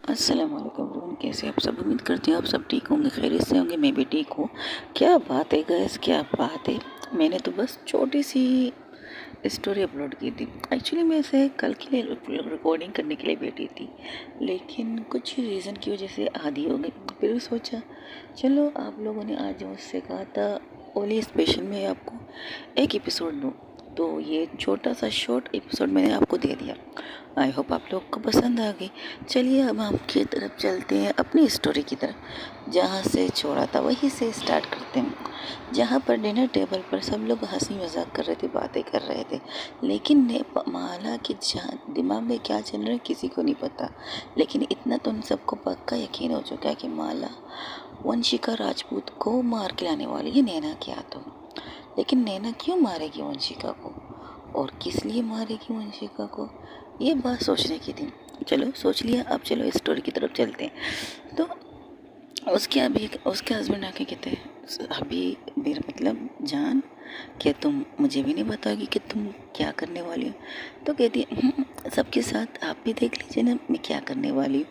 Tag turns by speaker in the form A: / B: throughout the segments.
A: अस्सलाम वालेकुम एवरीवन, कैसे आप सब। उम्मीद करती हूँ आप सब ठीक होंगे, खैरियत से होंगे। मैं भी ठीक हूँ। क्या बात है गैस, क्या बात है। मैंने तो बस छोटी सी स्टोरी अपलोड की थी। एक्चुअली मैं इसे कल के लिए रिकॉर्डिंग करने के लिए बैठी थी, लेकिन कुछ रीज़न की वजह से आधी हो गई। फिर भी सोचा चलो, आप लोगों ने आज मुझसे कहा था ओली स्पेशल में आपको एक एपिसोड दूँ, तो ये छोटा सा शॉर्ट एपिसोड मैंने आपको दे दिया। आई होप आप लोग को पसंद आ गई। चलिए अब हम की तरफ चलते हैं, अपनी स्टोरी की तरफ। जहाँ से छोड़ा था वहीं से स्टार्ट करते हैं। जहाँ पर डिनर टेबल पर सब लोग हंसी मजाक कर रहे थे, बातें कर रहे थे, लेकिन माला के दिमाग में क्या चल रहा है किसी को नहीं पता। लेकिन इतना तो उन सबको पक्का यकीन हो चुका है कि माला वंशिका राजपूत को मार के लाने वाली है नैना के हाथों। लेकिन नैना क्यों मारेगी वंशिका को, और किस लिए मारेगी वंशिका को, ये बात सोचने की थी। चलो सोच लिया, अब चलो स्टोरी की तरफ चलते हैं। तो उसके हस्बैंड आके कहते हैं, अभी मेरा मतलब जान, क्या तुम मुझे भी नहीं बताओगी कि तुम क्या करने वाली हो। तो कहती है, सबके साथ आप भी देख लीजिए ना मैं क्या करने वाली हूँ,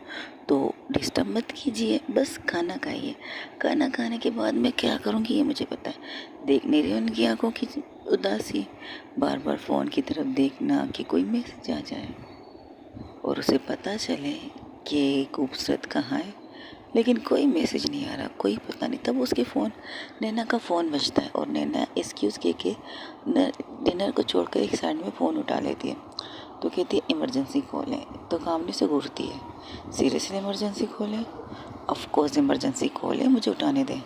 A: तो डिस्टर्ब मत कीजिए, बस खाना खाइए। खाना खाने के बाद मैं क्या करूँगी ये मुझे पता है। देख नहीं रही उनकी आंखों की उदासी, बार बार फ़ोन की तरफ देखना कि कोई मैसेज आ जाए और उसे पता चले कि खूबसूरत कहाँ है, लेकिन कोई मैसेज नहीं आ रहा, कोई पता नहीं। तब उसके फ़ोन, नैना का फ़ोन बजता है और नैना एक्सक्यूज़ के डिनर को छोड़कर एक साइड में फ़ोन उठा लेती है। तो कहती है इमरजेंसी कॉल है। तो कामनी से घूरती है, सीरियसली इमरजेंसी कॉल है? ऑफ कोर्स इमरजेंसी कॉल है, मुझे उठाने दें।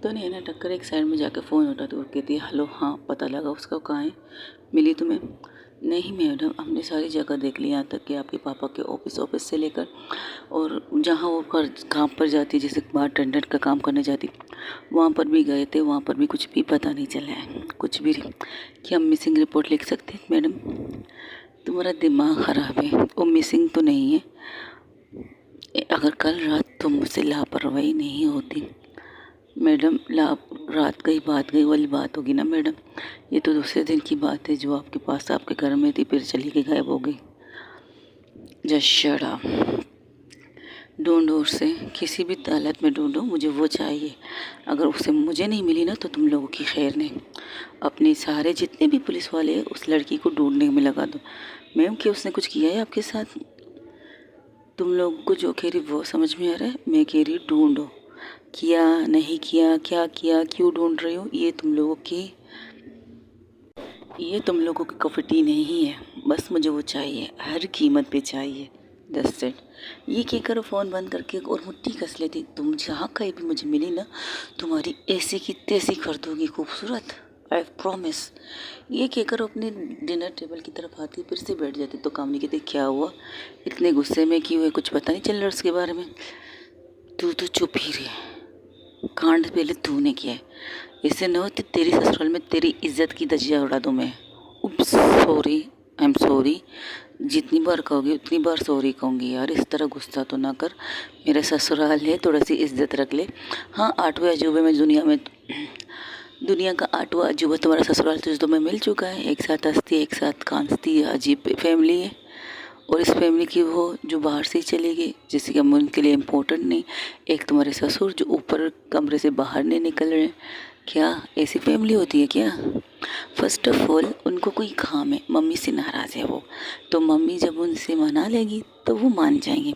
A: तो नैना टक्कर एक साइड में जाकर फ़ोन उठाती और कहती है, हेलो, हाँ पता लगा उसका कहाँ है, मिली तुम्हें? नहीं मैडम, हमने सारी जगह देख ली, यहाँ तक कि आपके पापा के ऑफिस से लेकर और जहाँ वो काम पर जाती, जैसे बार टेंडर का काम करने जाती, वहाँ पर भी गए थे, वहाँ पर भी कुछ भी पता नहीं चला है, कुछ भी। क्या हम मिसिंग रिपोर्ट लिख सकते हैं मैडम? तुम्हारा दिमाग ख़राब है, वो मिसिंग तो नहीं है। अगर कल रात तुम मुझसे लापरवाही नहीं होती मैडम, रात गई बात गई वाली बात होगी ना मैडम। ये तो दूसरे दिन की बात है, जो आपके पास आपके घर में थी, फिर चली गई, गायब हो गई। Just shut up. ढूंढो उसे, किसी भी हालत में ढूंढो, मुझे वो चाहिए। अगर उसे मुझे नहीं मिली ना तो तुम लोगों की खैर नहीं। अपने सारे जितने भी पुलिस वाले हैं उस लड़की को ढूंढने में लगा दो। मैम कि उसने कुछ किया है आपके साथ? तुम लोगों को जो कह रही वो समझ में आ रहा है, मैं कह रही ढूंढो। किया नहीं किया, क्या किया, क्यों ढूंढ रही हो, ये तुम लोगों की कफटी नहीं है। बस मुझे वो चाहिए, हर कीमत पे चाहिए। Thus it. ये कहकर फ़ोन बंद करके और मुट्ठी कस लेती। तुम जहाँ कहीं भी मुझे मिली ना, तुम्हारी ऐसी की तैसी कर दूंगी खूबसूरत, आई प्रॉमिस। ये कहकर अपने डिनर टेबल की तरफ आती, फिर से बैठ जाती। तो कामनी कहती, क्या हुआ, इतने गुस्से में क्यों है, कुछ पता नहीं चल रहा उसके बारे में? तू तो चुप ही रही, कांड पहले तूने किया है। इससे न हो तो तेरी ससुराल में तेरी इज्जत की धज्जियाँ उड़ा दूँ मैं। उप्स, सॉरी, आई एम सॉरी। जितनी बार कहोगी उतनी बार सॉरी कहूँगी यार, इस तरह गुस्सा तो ना कर। मेरा ससुराल है, थोड़ा सी इज्जत रख ले। हाँ, आठवें अजूबे में दुनिया का आठवां अजूबा तुम्हारा ससुराल तुझे में मिल चुका है। एक साथ हंसती है, एक साथ कांसती है, अजीब फैमिली है। और इस फैमिली की वो जो बाहर से ही चली गई, जिसकी हम उनके लिए इम्पोर्टेंट नहीं। एक तुम्हारे ससुर जो ऊपर कमरे से बाहर नहीं निकल रहे। क्या ऐसी फैमिली होती है क्या? फर्स्ट ऑफ ऑल उनको कोई काम है, मम्मी से नाराज़ है वो, तो मम्मी जब उनसे मना लेगी तो वो मान जाएंगे।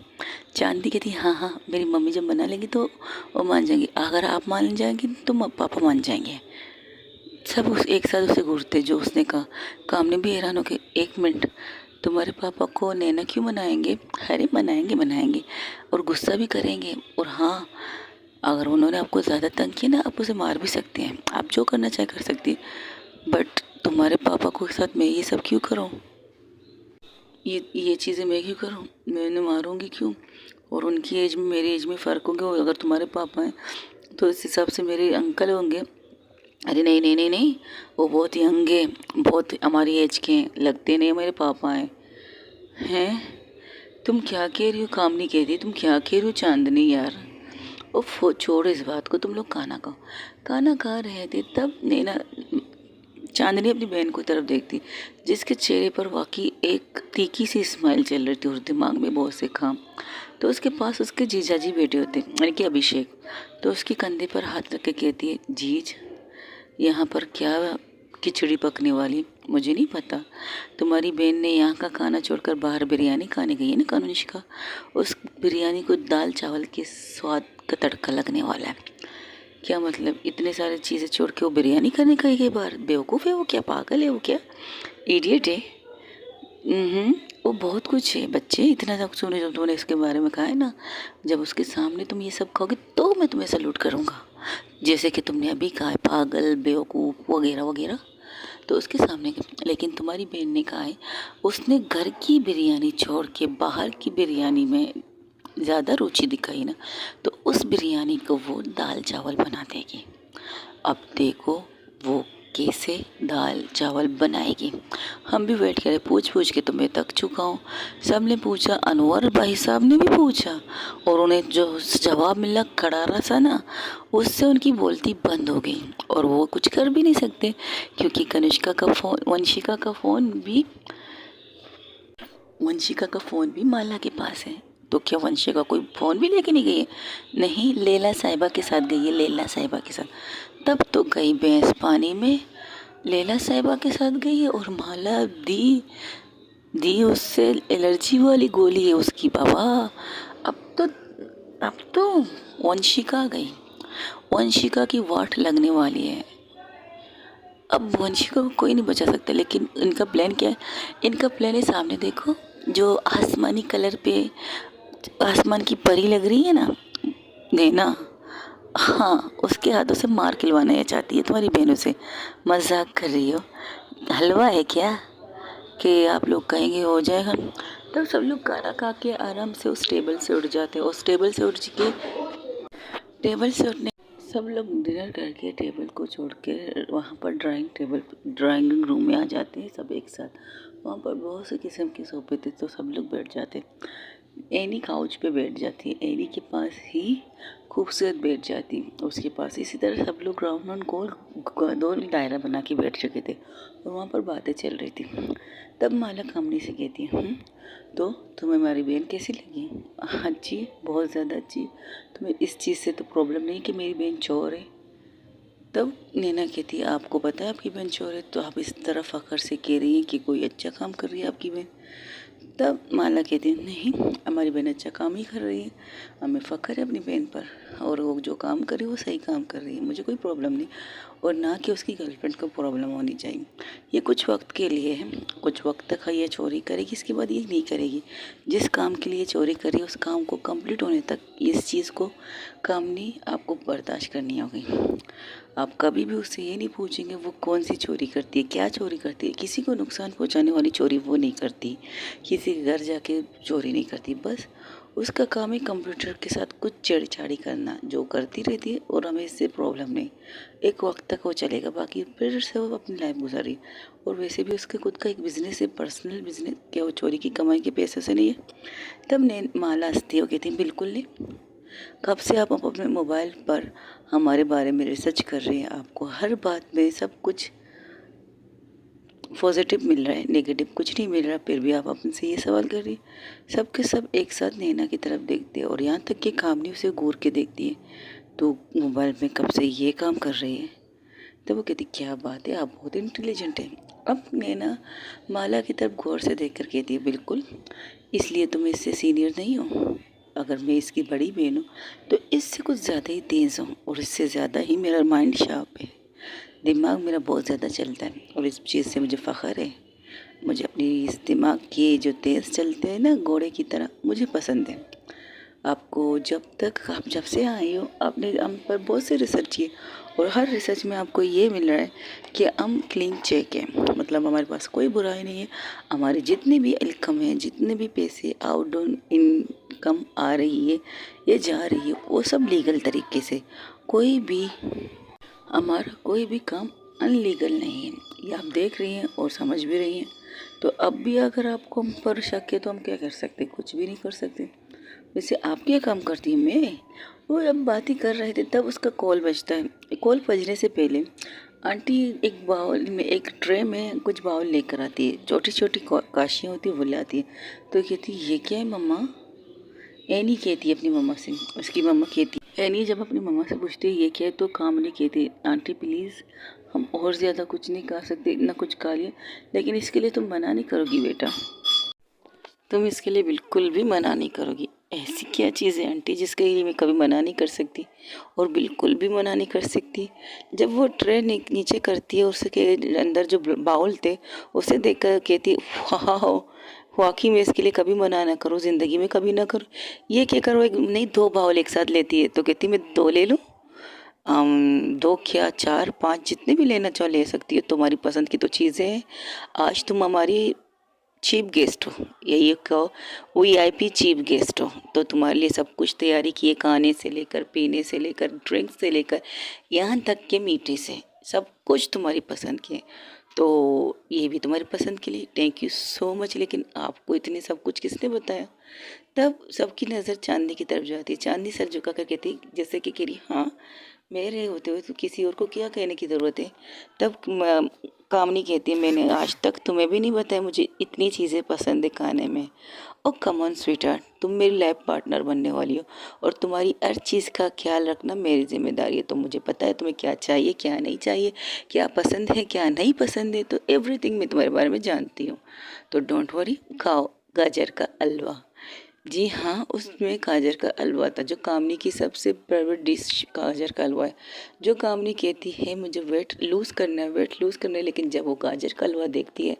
A: चांदी कहती हाँ हाँ, मेरी मम्मी जब मना लेगी तो वो मान जाएंगी, अगर आप मान जाएंगी तो पापा मान जाएंगे। सब उस एक साथ उसे घूरते जो उसने कहा। कामने भी हैरान हो के, एक मिनट, तुम्हारे पापा को नैना क्यों मनाएंगे? अरे मनाएंगे मनाएंगे, और गुस्सा भी करेंगे। और हाँ, अगर उन्होंने आपको ज़्यादा तंग किया ना, आप उसे मार भी सकते हैं, आप जो करना चाहे कर सकती हैं। बट तुम्हारे पापा को साथ मैं ये सब क्यों करूँ, ये चीज़ें मैं क्यों करूँ, मैं उन्हें मारूँगी क्यों? और उनकी एज में मेरी एज में फ़र्क होंगे, और अगर तुम्हारे पापा हैं तो इस हिसाब से मेरे अंकल होंगे। अरे नहीं नहीं नहीं नहीं, वो बहुत यंग है, बहुत हमारी एज के हैं, लगते नहीं मेरे पापा हैं। तुम क्या कह रही हो? कामनी कह रही, तुम क्या कह रही हो चांदनी यार? उफ, छोड़ो इस बात को, तुम लोग खाना खाओ। खाना खा रहे थे तब नैना, चांदनी अपनी बहन को तरफ देखती, जिसके चेहरे पर वाकई एक तीखी सी स्माइल चल रही थी और दिमाग में बहुत से काम। तो उसके पास उसके जीजाजी बैठे होते यानी कि अभिषेक। तो उसके कंधे पर हाथ रख के कहती है, जीज यहाँ पर क्या खिचड़ी पकने वाली, मुझे नहीं पता। तुम्हारी बहन ने यहाँ का खाना छोड़कर बाहर बिरयानी खाने गई है ना कनिष्का। उस बिरयानी को दाल चावल के स्वाद का तड़का लगने वाला है। क्या मतलब इतने सारे चीज़ें छोड़ के वो बिरयानी खाने गई है बाहर? बेवकूफ़ है वो क्या, पागल है वो क्या, इडियट है। वो बहुत कुछ है बच्चे, इतना सब सुने जब तुमने इसके बारे में कहा है ना, जब उसके सामने तुम ये सब खाओगे तो मैं तुम्हें सैल्यूट करूँगा, जैसे कि तुमने अभी कहा है पागल बेवकूफ़ वगैरह वगैरह। तो उसके सामने लेकिन तुम्हारी बहन ने कहा है उसने घर की बिरयानी छोड़ के बाहर की बिरयानी में ज़्यादा रुचि दिखाई ना, तो उस बिरयानी को वो दाल चावल बना देगी। अब देखो वो कैसे दाल चावल बनाएगी। हम भी वेट करें, पूछ के तो मैं थक चुका हूँ। सब ने पूछा, अनवर भाई साहब ने भी पूछा, और उन्हें जो जवाब मिला करारा सा ना, उससे उनकी बोलती बंद हो गई और वो कुछ कर भी नहीं सकते, क्योंकि वंशिका का फ़ोन भी माला के पास है। तो क्या वंशिका कोई फ़ोन भी लेके नहीं गई है? नहीं, लैला साहिबा के साथ गई है, लैला साहिबा के साथ। तब तो गई भैंस पानी में, लैला साहिबा के साथ गई है, और माला दी दी उससे एलर्जी वाली गोली है उसकी बाबा। अब तो अब तो वंशिका गई, वंशिका की वाट लगने वाली है। अब वंशिका को कोई नहीं बचा सकता, लेकिन इनका प्लान क्या है? इनका प्लान है, सामने देखो जो आसमानी कलर पे आसमान की परी लग रही है ना नैना, हाँ उसके हाथों से मार खिलवाना चाहती है तुम्हारी बहनों से। मजाक कर रही हो? हलवा है क्या कि आप लोग कहेंगे हो जाएगा? तब सब लोग खाना खा के आराम से उस टेबल से उठ जाते हैं। उस टेबल से उठ के टेबल से उठने सब लोग डिनर करके टेबल को छोड़ के वहाँ पर ड्राइंग रूम में आ जाते हैं सब एक साथ। वहाँ पर बहुत से किस्म के सोफे थे, तो सब लोग बैठ जाते। एनी काउच पे बैठ जाती है, एनी के पास ही खूबसूरत बैठ जाती, उसके पास इसी तरह सब लोग राउंड गोल दायरा बना के बैठ चुके थे और वहाँ पर बातें चल रही थी। तब माला कामनी से कहती है, तो तुम्हें हमारी बहन कैसी लगी? अच्छी, बहुत ज़्यादा अच्छी। तुम्हें इस चीज़ से तो प्रॉब्लम नहीं कि मेरी बहन चोर है? तब नैना कहती है, आपको पता है आपकी बहन चोर है, तो आप इस तरह फ़ख्र से कह रही हैं कि कोई अच्छा काम कर रही है आपकी बहन। तब माला कहती है, नहीं हमारी बहन अच्छा काम ही कर रही है, हमें फ़ख्र है अपनी बहन पर, और वो जो काम कर रही है वो सही काम कर रही है, मुझे कोई प्रॉब्लम नहीं, और ना कि उसकी गर्लफ्रेंड को प्रॉब्लम होनी चाहिए। ये कुछ वक्त के लिए है, कुछ वक्त तक ये चोरी करेगी, इसके बाद ये नहीं करेगी। जिस काम के लिए चोरी करी उस काम को कंप्लीट होने तक इस चीज़ को कामनी आपको बर्दाश्त करनी होगी। आप कभी भी उससे ये नहीं पूछेंगे वो कौन सी चोरी करती है, क्या चोरी करती है। किसी को नुकसान पहुंचाने वाली चोरी वो नहीं करती, किसी के घर जाके चोरी नहीं करती। बस उसका काम है कंप्यूटर के साथ कुछ छेड़छाड़ी करना, जो करती रहती है, और हमें इससे प्रॉब्लम नहीं। एक वक्त तक वो चलेगा, बाकी फिर से वो अपनी लाइफ गुजारी। और वैसे भी उसके खुद का एक बिज़नेस है, पर्सनल बिजनेस, क्या वो चोरी की कमाई के पैसे से नहीं है? तब ने माला हंसती हो कहती, बिल्कुल नहीं। कब से आप अपने मोबाइल पर हमारे बारे में रिसर्च कर रहे हैं, आपको हर बात में सब कुछ पॉजिटिव मिल रहा है, नेगेटिव कुछ नहीं मिल रहा, फिर भी आप अपने से ये सवाल कर रही है। सब के सब एक साथ नैना की तरफ देखते हैं, और यहाँ तक कि कामनी उसे घूर के देखती है, तो मोबाइल में कब से ये काम कर रही है। तो वो कहती, क्या बात है, आप बहुत इंटेलिजेंट हैं। अब नैना माला की तरफ गौर से देख कर कहती है, बिल्कुल, इसलिए तो मैं इससे सीनियर नहीं हूँ। अगर मैं इसकी बड़ी बहन हूँ तो इससे कुछ ज़्यादा ही तेज़ हूँ, और इससे ज़्यादा ही मेरा माइंड शार्प है, दिमाग मेरा बहुत ज़्यादा चलता है, और इस चीज़ से मुझे फ़ख्र है। मुझे अपनी इस दिमाग के जो तेज़ चलते हैं ना घोड़े की तरह, मुझे पसंद है। आपको आप जब से आए हो आपने हम पर बहुत से रिसर्च किए, और हर रिसर्च में आपको ये मिल रहा है कि हम क्लीन चेक हैं, मतलब हमारे पास कोई बुराई नहीं है। हमारे जितने भी इनकम है, जितने भी पैसे आउटडोर इनकम आ रही है ये जा रही है, वो सब लीगल तरीके से, हमारा कोई भी काम अनलीगल नहीं है। ये आप देख रही हैं और समझ भी रही हैं। तो अब भी अगर आपको हम पर शक है तो हम क्या कर सकते? कुछ भी नहीं कर सकते। वैसे आप क्या काम करती हैं? मैं वो अब बात ही कर रहे थे, तब उसका कॉल बजता है। कॉल बजने से पहले आंटी एक बाउल में, एक ट्रे में कुछ बाउल लेकर आती है, छोटी छोटी काशियाँ होती है वो लाती है। तो कहती, ये क्या है मम्मा? एनी कहती है अपनी मम्मा से, उसकी मम्मा कहती एनी जब अपनी मम्मा से पूछती है ये क्या है, तो कामनी कहती है आंटी प्लीज़ हम और ज़्यादा कुछ नहीं खा सकते, इतना कुछ खा लिया, लेकिन इसके लिए तुम मना नहीं करोगी बेटा, तुम इसके लिए बिल्कुल भी मना नहीं करोगी। ऐसी क्या चीज़ है आंटी जिसके लिए मैं कभी मना नहीं कर सकती, और बिल्कुल भी मना नहीं कर सकती। जब वो ट्रे नीचे करती है, उसके अंदर जो बाउल थे उसे देखकर कहती वाह, वाकई में इसके लिए कभी मना ना करो, ज़िंदगी में कभी ना करो। ये क्या करो, एक नहीं दो बाउल एक साथ लेती है, तो कहती मैं दो ले लूँ। दो क्या चार पाँच जितने भी लेना चाहो ले सकती हो, तुम्हारी पसंद की तो चीज़ें हैं। आज तुम हमारी चीफ गेस्ट हो, यही कहो वीआईपी चीफ गेस्ट हो, तो तुम्हारे लिए सब कुछ तैयारी की है, खाने से लेकर पीने से लेकर ड्रिंक्स से लेकर यहाँ तक के मीठे से सब कुछ तुम्हारी पसंद के, तो ये भी तुम्हारी पसंद के लिए थैंक यू सो मच। लेकिन आपको इतने सब कुछ किसने बताया? तब सबकी नज़र चांदनी की तरफ जाती है। चांदनी सर झुका कर कहती जैसे कि कह रही हाँ, मेरे होते हुए तो किसी और को क्या कहने की ज़रूरत है। तब कामनी कहती है मैंने आज तक तुम्हें भी नहीं बताया मुझे इतनी चीज़ें पसंद है खाने में। ओ कम ऑन स्वीटहार्ट, तुम मेरी लाइफ पार्टनर बनने वाली हो और तुम्हारी हर चीज़ का ख्याल रखना मेरी जिम्मेदारी है। तो मुझे पता है तुम्हें क्या चाहिए क्या नहीं चाहिए, क्या पसंद है क्या नहीं पसंद है, तो एवरीथिंग मैं तुम्हारे बारे में जानती हूँ। तो डोंट वरी, खाओ गाजर का हलवा। जी हाँ, उसमें गाजर का हलवा था, जो कामनी की सबसे फेवरेट डिश गाजर का हलवा है। जो कामनी कहती है मुझे वेट लूज़ करना है, वेट लूज़ करना है, लेकिन जब वो गाजर का हलवा देखती है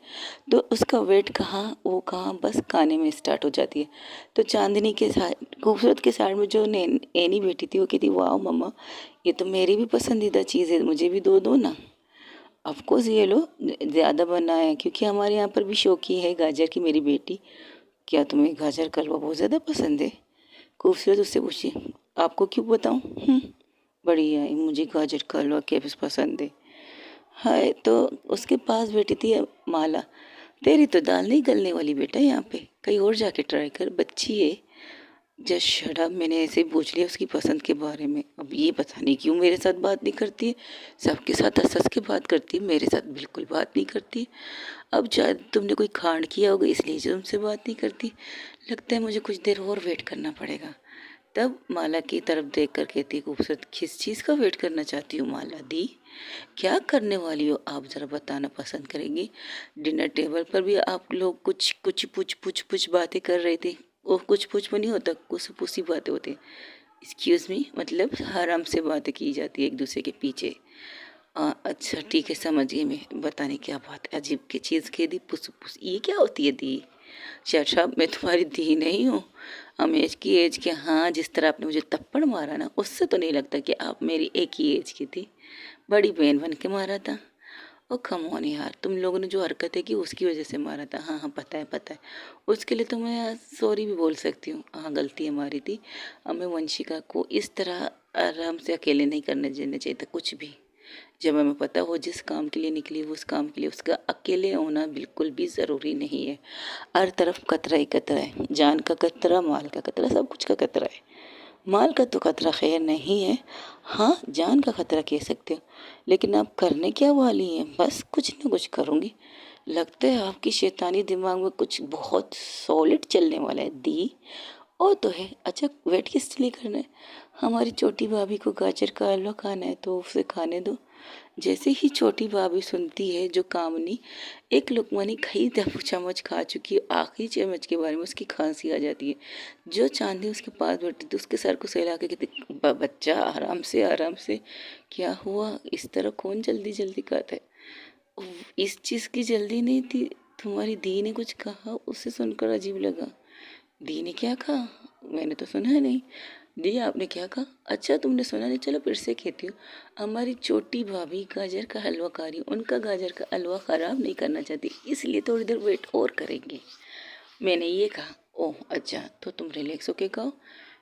A: तो उसका वेट कहाँ वो कहाँ बस खाने में स्टार्ट हो जाती है। तो चांदनी के साथ खूबसूरत के साइड में जो एनी बैठी थी वो कहती वाह मम्मा, ये तो मेरी भी पसंदीदा चीज़ है, मुझे भी दो दो ना। ऑफकोर्स ये लो, ज़्यादा बना है क्योंकि हमारे यहाँ पर भी शौकी है गाजर की मेरी बेटी। क्या तुम्हें गाजर का हलवा बहुत ज़्यादा पसंद है? खूबसूरत उससे पूछी। आपको क्यों बताऊँ? बढ़िया है, मुझे गाजर का हलवा क्या पसंद है। हाय, तो उसके पास बैठी थी माला। तेरी तो दाल नहीं गलने वाली बेटा, यहाँ पे कहीं और जाके ट्राई कर, बच्ची है। जस्ट शट अप, मैंने ऐसे ही पूछ लिया उसकी पसंद के बारे में। अब ये पता नहीं क्यों मेरे साथ बात नहीं करती है, सबके साथ हंस हंस के बात करती है, मेरे साथ बिल्कुल बात नहीं करती। अब शायद तुमने कोई कांड किया होगा इसलिए जो तुमसे बात नहीं करती। लगता है मुझे कुछ देर और वेट करना पड़ेगा। तब माला की तरफ देख कर कहती खूबसूरत, किस चीज़ का वेट करना चाहती हूँ माला दी? क्या करने वाली हो आप, ज़रा बताना पसंद करेंगी? डिनर टेबल पर भी आप लोग कुछ कुछ पुछ बातें कर रहे थे। वो कुछ पुछ नहीं होता, कुछ पुसी बातें होती। एक्सक्यूज़ मी, मतलब आराम से बातें की जाती है एक दूसरे के पीछे। अच्छा ठीक है, समझ गई मैं, बताने क्या बात है, अजीब की चीज़ कह दी, पुस ये क्या होती है दी? शट, मैं तुम्हारी दी नहीं हूँ, हम एज की एज के। हाँ, जिस तरह आपने मुझे थप्पड़ मारा ना, उससे तो नहीं लगता कि आप मेरी एक ही एज की थी। बड़ी बहन बन के मारा था। ओ कम ऑन यार, तुम लोगों ने जो हरकतें की उसकी वजह से मारा था। हाँ हाँ, पता है पता है। उसके लिए तो मैं सॉरी भी बोल सकती हूँ, हाँ गलती हमारी थी। हमें वंशिका को इस तरह आराम से अकेले नहीं करने देना चाहिए था कुछ भी। जब हमें पता हो जिस काम के लिए निकली वो उस काम के लिए उसका अकेले होना बिल्कुल भी ज़रूरी नहीं है। हर तरफ खतरा ही खतरा है, जान का खतरा, माल का खतरा, सब कुछ का खतरा है। माल का तो खतरा खैर नहीं है, हाँ जान का खतरा कह सकते हो। लेकिन आप करने क्या वाली हैं? बस कुछ ना कुछ करूँगी। लगता है आपकी शैतानी दिमाग में कुछ बहुत सॉलिड चलने वाला है दी। और तो है, अच्छा वेट किस लिए करना है? हमारी छोटी भाभी को गाजर का हलवा खाना है तो उसे खाने दो। जैसे ही छोटी भाभी सुनती है जो कामनी एक लुकमानी कई दफा चम्मच खा चुकी है, आखिरी चम्मच के बारे में उसकी खांसी आ जाती है। जो चांदी उसके पास बैठी थी उसके सर को सहला के कहती बच्चा आराम से आराम से। क्या हुआ, इस तरह कौन जल्दी जल्दी खाता है? इस चीज़ की जल्दी नहीं थी, तुम्हारी दी ने कुछ कहा उसे सुनकर अजीब लगा। दी ने क्या कहा? मैंने तो सुना है नहीं। दी आपने क्या कहा? अच्छा तुमने सुना नहीं, चलो फिर से कहती हूँ। हमारी छोटी भाभी गाजर का हलवा खा रही, उनका गाजर का हलवा ख़राब नहीं करना चाहती, इसलिए थोड़ी देर वेट और करेंगे, मैंने ये कहा। ओह अच्छा, तो तुम रिलैक्स होके खाओ।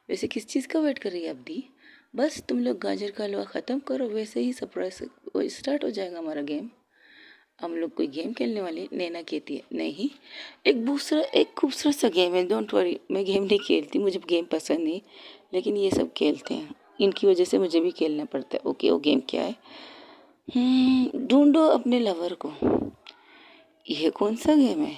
A: वैसे किस चीज़ का वेट कर रही है अब दी? बस तुम लोग गाजर का हलवा ख़त्म करो, वैसे ही सरप्राइज स्टार्ट हो जाएगा हमारा गेम। हम लोग कोई गेम खेलने वाले? नैना कहती है नहीं, एक खूबसूरत सा गेम है, डोंट वरी। मैं गेम नहीं खेलती, मुझे गेम पसंद नहीं, लेकिन ये सब खेलते हैं, इनकी वजह से मुझे भी खेलना पड़ता है। ओके, वो गेम क्या है? ढूंढो अपने लवर को। यह कौन सा गेम है?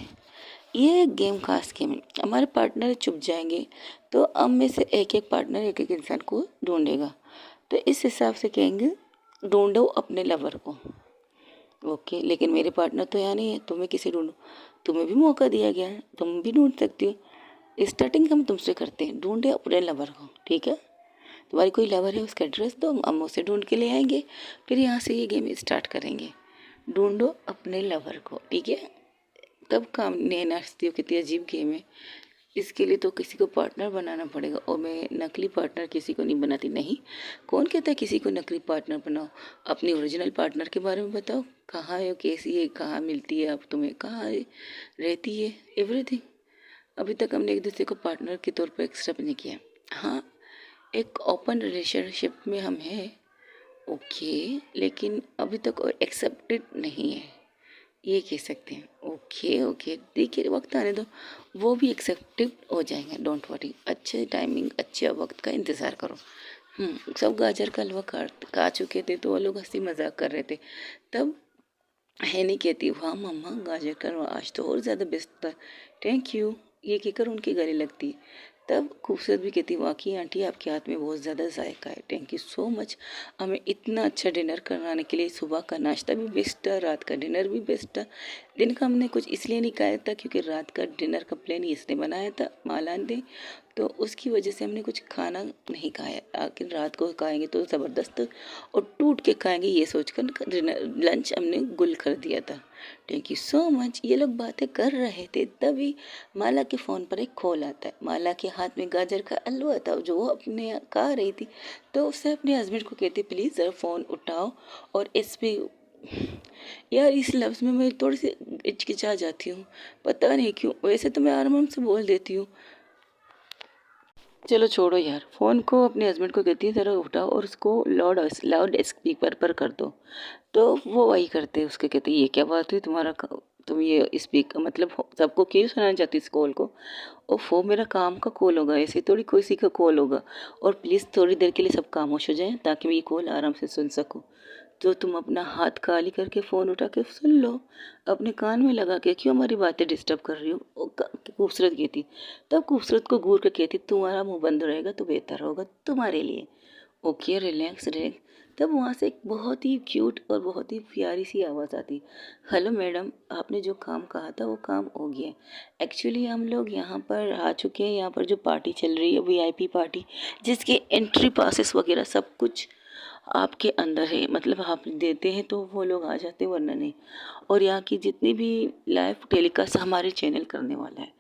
A: ये एक गेम खास गेम है। हमारे पार्टनर चुप जाएंगे तो हम में से एक एक पार्टनर एक एक इंसान को ढूंढेगा। तो इस हिसाब से कहेंगे ढूंढो अपने लवर को। ओके, लेकिन मेरे पार्टनर तो यहाँ नहीं है, तुम्हें किसे ढूंढो? तुम्हें भी मौका दिया गया है, तुम भी ढूंढ सकती हो। स्टार्टिंग हम तुमसे करते हैं, ढूंढे अपने लवर को। ठीक है, तुम्हारी कोई लवर है उसका एड्रेस दो, हम उसे ढूंढ के ले आएंगे। फिर यहाँ से ये गेम स्टार्ट करेंगे, ढूंढो अपने लवर को। ठीक है, तब काम नहीं नाचती हो। कितनी अजीब गेम है। इसके लिए तो किसी को पार्टनर बनाना पड़ेगा, और मैं नकली पार्टनर किसी को नहीं बनाती। नहीं, कौन कहता है किसी को नकली पार्टनर बनाओ? अपनी ओरिजिनल पार्टनर के बारे में बताओ, कहाँ है, कैसी है, कहाँ मिलती है, अब तुम्हें कहाँ है, रहती है, एवरीथिंग। अभी तक हमने एक दूसरे को पार्टनर के तौर पर एक्सेप्ट नहीं किया। हाँ, एक ओपन रिलेशनशिप में हम हैं, ओके, लेकिन अभी तक एक्सेप्टेड नहीं है, ये कह सकते हैं। ओके ओके, देखिए वक्त आने दो, वो भी एक्सेप्टेड हो जाएंगे, डोंट वरी। अच्छे टाइमिंग, अच्छे वक्त का इंतज़ार करो। सब गाजर का हलवा खा चुके थे तो वो लोग हंसी मजाक कर रहे थे। तब है नहीं कहती, वाह मम्मा गाजर का हलवा आज तो और ज़्यादा बेस्ट था, थैंक यू, ये कहकर उनके गले लगती। तब खूबसूरत भी कहती, वाकई आंटी आपके हाथ में बहुत ज़्यादा जायका है, थैंक यू सो मच, हमें इतना अच्छा डिनर कराने के लिए। सुबह का नाश्ता भी बेस्ट था, रात का डिनर भी बेस्ट था। दिन का हमने कुछ इसलिए नहीं खाया था क्योंकि रात का डिनर का प्लान इसने बनाया था, माला ने, तो उसकी वजह से हमने कुछ खाना नहीं खाया। आखिर रात को खाएंगे तो ज़बरदस्त और टूट के खाएंगे, ये सोचकर डिनर लंच हमने गुल कर दिया था। Thank you so much. ये लोग बातें कर रहे थे, तभी माला के फ़ोन पर एक कॉल आता है। माला के हाथ में गाजर का हलवा था जो वो अपने खा रही थी, तो उससे अपने हस्बैंड को कहती, प्लीज़ ज़रा फ़ोन उठाओ। और इस पे यार, इस लफ्ज़ में मैं थोड़ी सी हिचकिचा जाती हूँ, पता नहीं क्यों। वैसे तो मैं आराम से बोल देती हूँ। चलो छोड़ो यार, फ़ोन को अपने हस्बैंड को कहती है ज़रा उठाओ और उसको लाउड स्पीकर पर कर दो। तो वो वही करते, उसके कहते ये क्या बात हुई तुम्हारा, तुम ये स्पीक मतलब सबको क्यों सुनाना चाहती इस कॉल को? वो मेरा काम का कॉल होगा, ऐसे थोड़ी कोई सी का कॉल होगा। और प्लीज़ थोड़ी देर के लिए सब खामोश हो जाएं ताकि मैं ये कॉल आराम से सुन सकूं। तो तुम अपना हाथ खाली करके फ़ोन उठा के सुन लो, अपने कान में लगा के, क्यों हमारी बातें डिस्टर्ब कर रही हो? खूबसूरत कहती। तब खूबसूरत को घूर के कहती, तुम्हारा मुंह बंद रहेगा तो बेहतर होगा तुम्हारे लिए। Okay, relax relax. तब वहाँ से एक बहुत ही क्यूट और बहुत ही प्यारी सी आवाज़ आती, हेलो मैडम, आपने जो काम कहा था वो काम हो गया। एक्चुअली हम लोग यहाँ पर आ चुके हैं, यहाँ पर जो पार्टी चल रही है वीआईपी पार्टी, जिसके एंट्री पासेस वगैरह सब कुछ आपके अंदर है, मतलब आप देते हैं तो वो लोग आ जाते हैं, वरना नहीं। और यहाँ की जितनी भी लाइव टेलीकास्ट हमारे चैनल करने वाला है,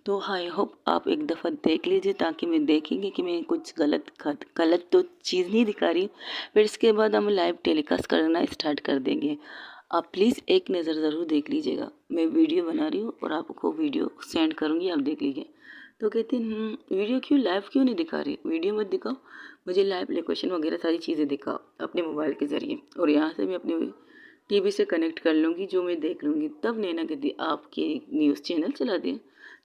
A: तो आई होप आप एक दफ़ा देख लीजिए ताकि मैं देखेंगे कि मैं कुछ गलत तो चीज़ नहीं दिखा रही हूँ। फिर इसके बाद हम लाइव टेलीकास्ट करना स्टार्ट कर देंगे। आप प्लीज़ एक नज़र ज़रूर देख लीजिएगा। मैं वीडियो बना रही हूँ और आपको वीडियो सेंड करूँगी, आप देख लीजिए। तो कहती वीडियो क्यों, लाइव क्यों नहीं दिखा रही? वीडियो मत दिखाओ, मुझे लाइव लोकेशन वगैरह सारी चीज़ें दिखाओ अपने मोबाइल के ज़रिए, और यहाँ से मैं अपने टीवी से कनेक्ट कर लूँगी, जो मैं देख लूँगी। तब नैना कहती, आपके न्यूज़ चैनल चला दें?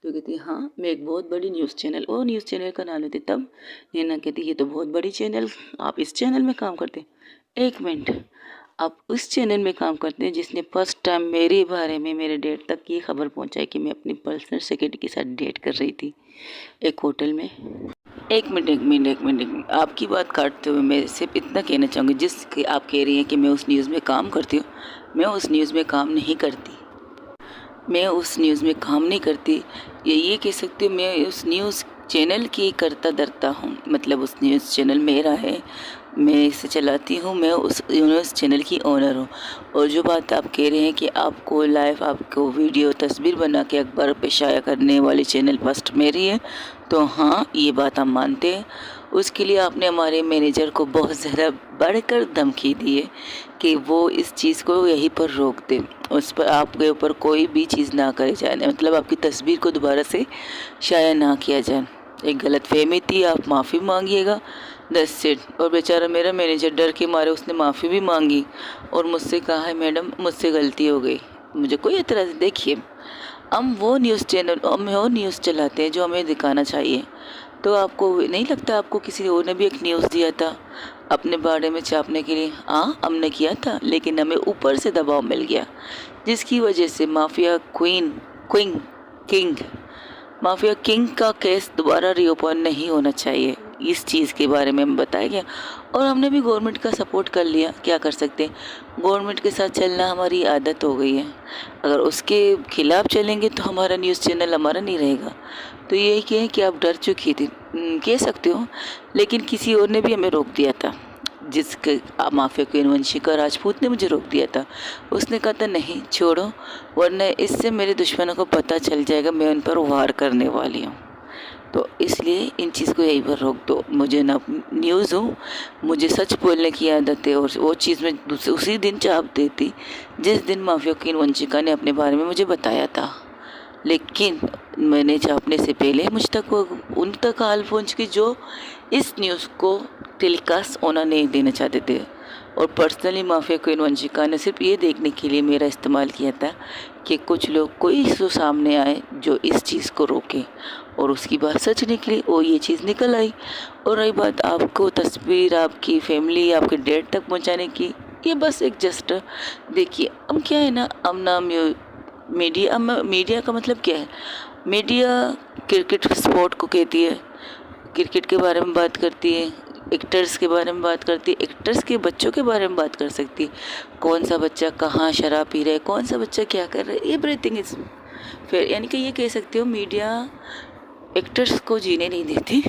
A: तो कहती, हाँ मैं एक बहुत बड़ी न्यूज़ चैनल, और न्यूज़ चैनल का नाम लेती। तब नैना कहती, ये तो बहुत बड़ी चैनल, आप इस चैनल में काम करते? एक मिनट, आप उस चैनल में काम करते हैं जिसने फर्स्ट टाइम मेरे बारे में मेरे डेट तक ये खबर पहुंचाई कि मैं अपनी पर्सनल सेक्रेटरी के साथ डेट कर रही थी एक होटल में। एक मिनट, आपकी बात काटते हुए मैं सिर्फ इतना कहना चाहूँगी, जिस आप कह रही हैं कि मैं उस न्यूज़ में काम करती हूँ, मैं उस न्यूज़ में काम नहीं करती। मैं उस न्यूज़ में काम नहीं करती, ये कह सकती हूँ मैं उस न्यूज़ चैनल की करता धरता हूँ, मतलब उस न्यूज़ चैनल मेरा है, मैं इसे चलाती हूँ, मैं उस न्यूज़ चैनल की ओनर हूँ। और जो बात आप कह रहे हैं कि आपको लाइव, आपको वीडियो तस्वीर बना के अखबार पे शाया करने वाली चैनल फर्स्ट मेरी है, तो हाँ ये बात हम मानते हैं। उसके लिए आपने हमारे मैनेजर को बहुत ज़्यादा बढ़कर धमकी दी है कि वो इस चीज़ को यहीं पर रोक दे, उस पर आपके ऊपर कोई भी चीज़ ना करे जाए, मतलब आपकी तस्वीर को दोबारा से शाया ना किया जाए। एक गलतफहमी थी, आप माफ़ी मांगिएगा, दैट्स इट। और बेचारा मेरा मैनेजर डर के मारे उसने माफ़ी भी मांगी और मुझसे कहा है, मैडम मुझसे गलती हो गई, मुझे कोई एतराज़। देखिए, हम वो न्यूज़ चलाते हैं जो हमें दिखाना चाहिए। तो आपको नहीं लगता, आपको किसी और ने भी एक न्यूज़ दिया था अपने बारे में छापने के लिए? हाँ हमने किया था, लेकिन हमें ऊपर से दबाव मिल गया, जिसकी वजह से mafia queen king, mafia king का केस दोबारा रीओपन नहीं होना चाहिए, इस चीज़ के बारे में हमें बताया गया। और हमने भी गवर्नमेंट का सपोर्ट कर लिया, क्या कर सकते हैं, गवर्नमेंट के साथ चलना हमारी आदत हो गई है। अगर उसके खिलाफ चलेंगे तो हमारा न्यूज़ चैनल हमारा नहीं रहेगा। तो यही कहें कि आप डर चुकी थी, कह सकते हो, लेकिन किसी और ने भी हमें रोक दिया था, जिसके माफिया क्वीन वंशिका राजपूत ने मुझे रोक दिया था। उसने कहा था नहीं छोड़ो, वरना इससे मेरे दुश्मनों को पता चल जाएगा मैं उन पर वार करने वाली हूँ, तो इसलिए इन चीज़ को यहीं पर रोक दो। मुझे ना न्यूज़ हूँ, मुझे सच बोलने की आदत है, और वो चीज़ मैं उसी दिन चाप देती जिस दिन माफिया क्वीन वंशिका ने अपने बारे में मुझे बताया था। लेकिन मैंने चापने से पहले मुझ तक वो उन तक हाल पहुँच गई जो इस न्यूज़ को टेलीकास्ट होना नहीं देना चाहते थे। और पर्सनली माफिया क्वीन वंशिका ने सिर्फ ये देखने के लिए मेरा इस्तेमाल किया था कि कुछ लोग कोई तो सामने आए जो इस चीज़ को रोके, और उसकी बात सच निकली और ये चीज़ निकल आई। और रही बात आपको तस्वीर आपकी फैमिली आपके डैड तक पहुंचाने की, ये बस एक जस्ट देखिए, अब क्या है ना, अब ना मीडिया, मीडिया का मतलब क्या है, मीडिया क्रिकेट स्पोर्ट को कहती है, क्रिकेट के बारे में बात करती है, एक्टर्स के बारे में बात करती है, एक्टर्स के बच्चों के बारे में बात कर सकती है, कौन सा बच्चा कहाँ शराब पी रहा है, कौन सा बच्चा क्या कर रहा है, एवरीथिंग इज फिर, यानी कि ये कह सकते हो मीडिया एक्टर्स को जीने नहीं देती,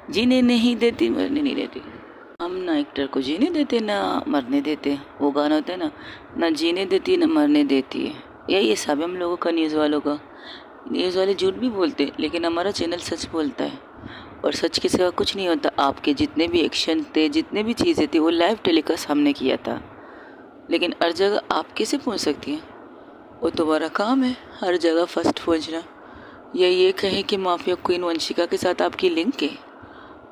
A: जीने नहीं देती, मरने नहीं देती। हम ना एक्टर को जीने देते ना मरने देते, वो गाना होता है ना जीने देती ना मरने देती है, यही हिसाब है हम लोगों का, न्यूज़ वालों का। न्यूज़ वाले झूठ भी बोलते लेकिन हमारा चैनल सच बोलता है, और सच के सिवा कुछ नहीं होता। आपके जितने भी एक्शन थे, जितने भी चीज़ें थी, वो लाइव टेलीकास्ट हमने किया था। लेकिन हर जगह आप कैसे पहुंच सकती हैं, वो तुम्हारा काम है हर जगह फर्स्ट पहुंचना। या ये कहें कि माफिया क्वीन वंशिका के साथ आपकी लिंक है,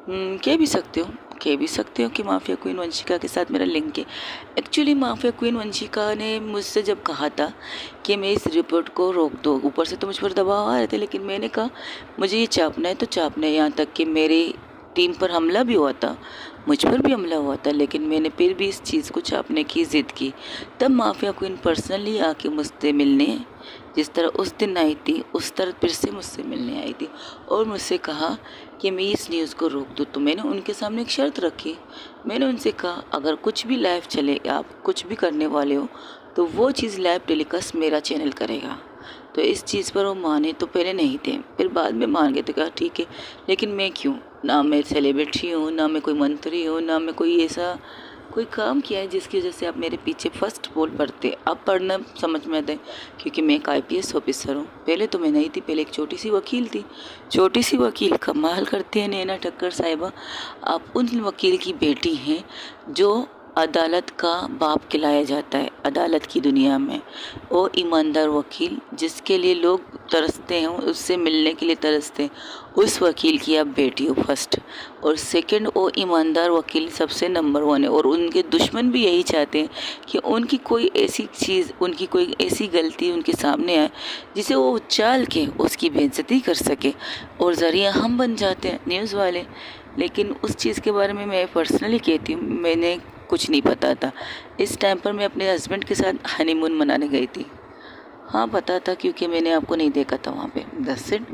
A: कह भी सकते हो, कह भी सकते हो कि माफिया क्वीन वंशिका के साथ मेरा लिंक है। एक्चुअली माफिया क्वीन वंशिका ने मुझसे जब कहा था कि मैं इस रिपोर्ट को रोक दो, ऊपर से तो मुझ पर दबाव आ रहे थे, लेकिन मैंने कहा मुझे ये चापना है तो चापना है। यहाँ तक कि मेरी टीम पर हमला भी हुआ था, मुझ पर भी हमला हुआ था, लेकिन मैंने फिर भी इस चीज़ को छापने की ज़िद की। तब माफिया क्वीन पर्सनली आके मुझसे मिलने, जिस तरह उस दिन आई थी उस तरह फिर से मुझसे मिलने आई थी, और मुझसे कहा कि मैं इस न्यूज़ को रोक दूँ। तो मैंने उनके सामने एक शर्त रखी, मैंने उनसे कहा अगर कुछ भी लाइव चले, आप कुछ भी करने वाले हो, तो वो चीज़ लाइव टेलीकास्ट मेरा चैनल करेगा। तो इस चीज़ पर वो माने तो पहले नहीं थे, फिर बाद में मान गए, तो कहा ठीक है, लेकिन मैं क्यों, ना मैं सेलिब्रिटी हूँ, ना मैं कोई मंत्री हूँ, ना मैं कोई ऐसा कोई काम किया है जिसकी वजह से आप मेरे पीछे फर्स्ट बोल पड़ते। अब पढ़ना समझ में आता है, क्योंकि मैं एक IPS ऑफिसर हूँ। पहले तो मैं नहीं थी, पहले एक छोटी सी वकील थी। छोटी सी वकील कमाल करती है नैना ठक्कर साहिबा, आप उन वकील की बेटी हैं जो अदालत का बाप खिलाया जाता है अदालत की दुनिया में। वो ईमानदार वकील जिसके लिए लोग तरसते हैं, उससे मिलने के लिए तरसते हैं, उस वकील की आप बेटी हो फर्स्ट। और सेकंड, वो ईमानदार वकील सबसे नंबर 1 है, और उनके दुश्मन भी यही चाहते हैं कि उनकी कोई ऐसी चीज़, उनकी कोई ऐसी गलती उनके सामने आए जिसे वो उछाल के उसकी बेइज्जती कर सके, और ज़रिया हम बन जाते हैं न्यूज़ वाले। लेकिन उस चीज़ के बारे में मैं पर्सनली कहती हूँ, मैंने कुछ नहीं पता था। इस टाइम पर मैं अपने हस्बैंड के साथ हनीमून मनाने गई थी। हाँ पता था, क्योंकि मैंने आपको नहीं देखा था वहाँ पे 10 सेंट,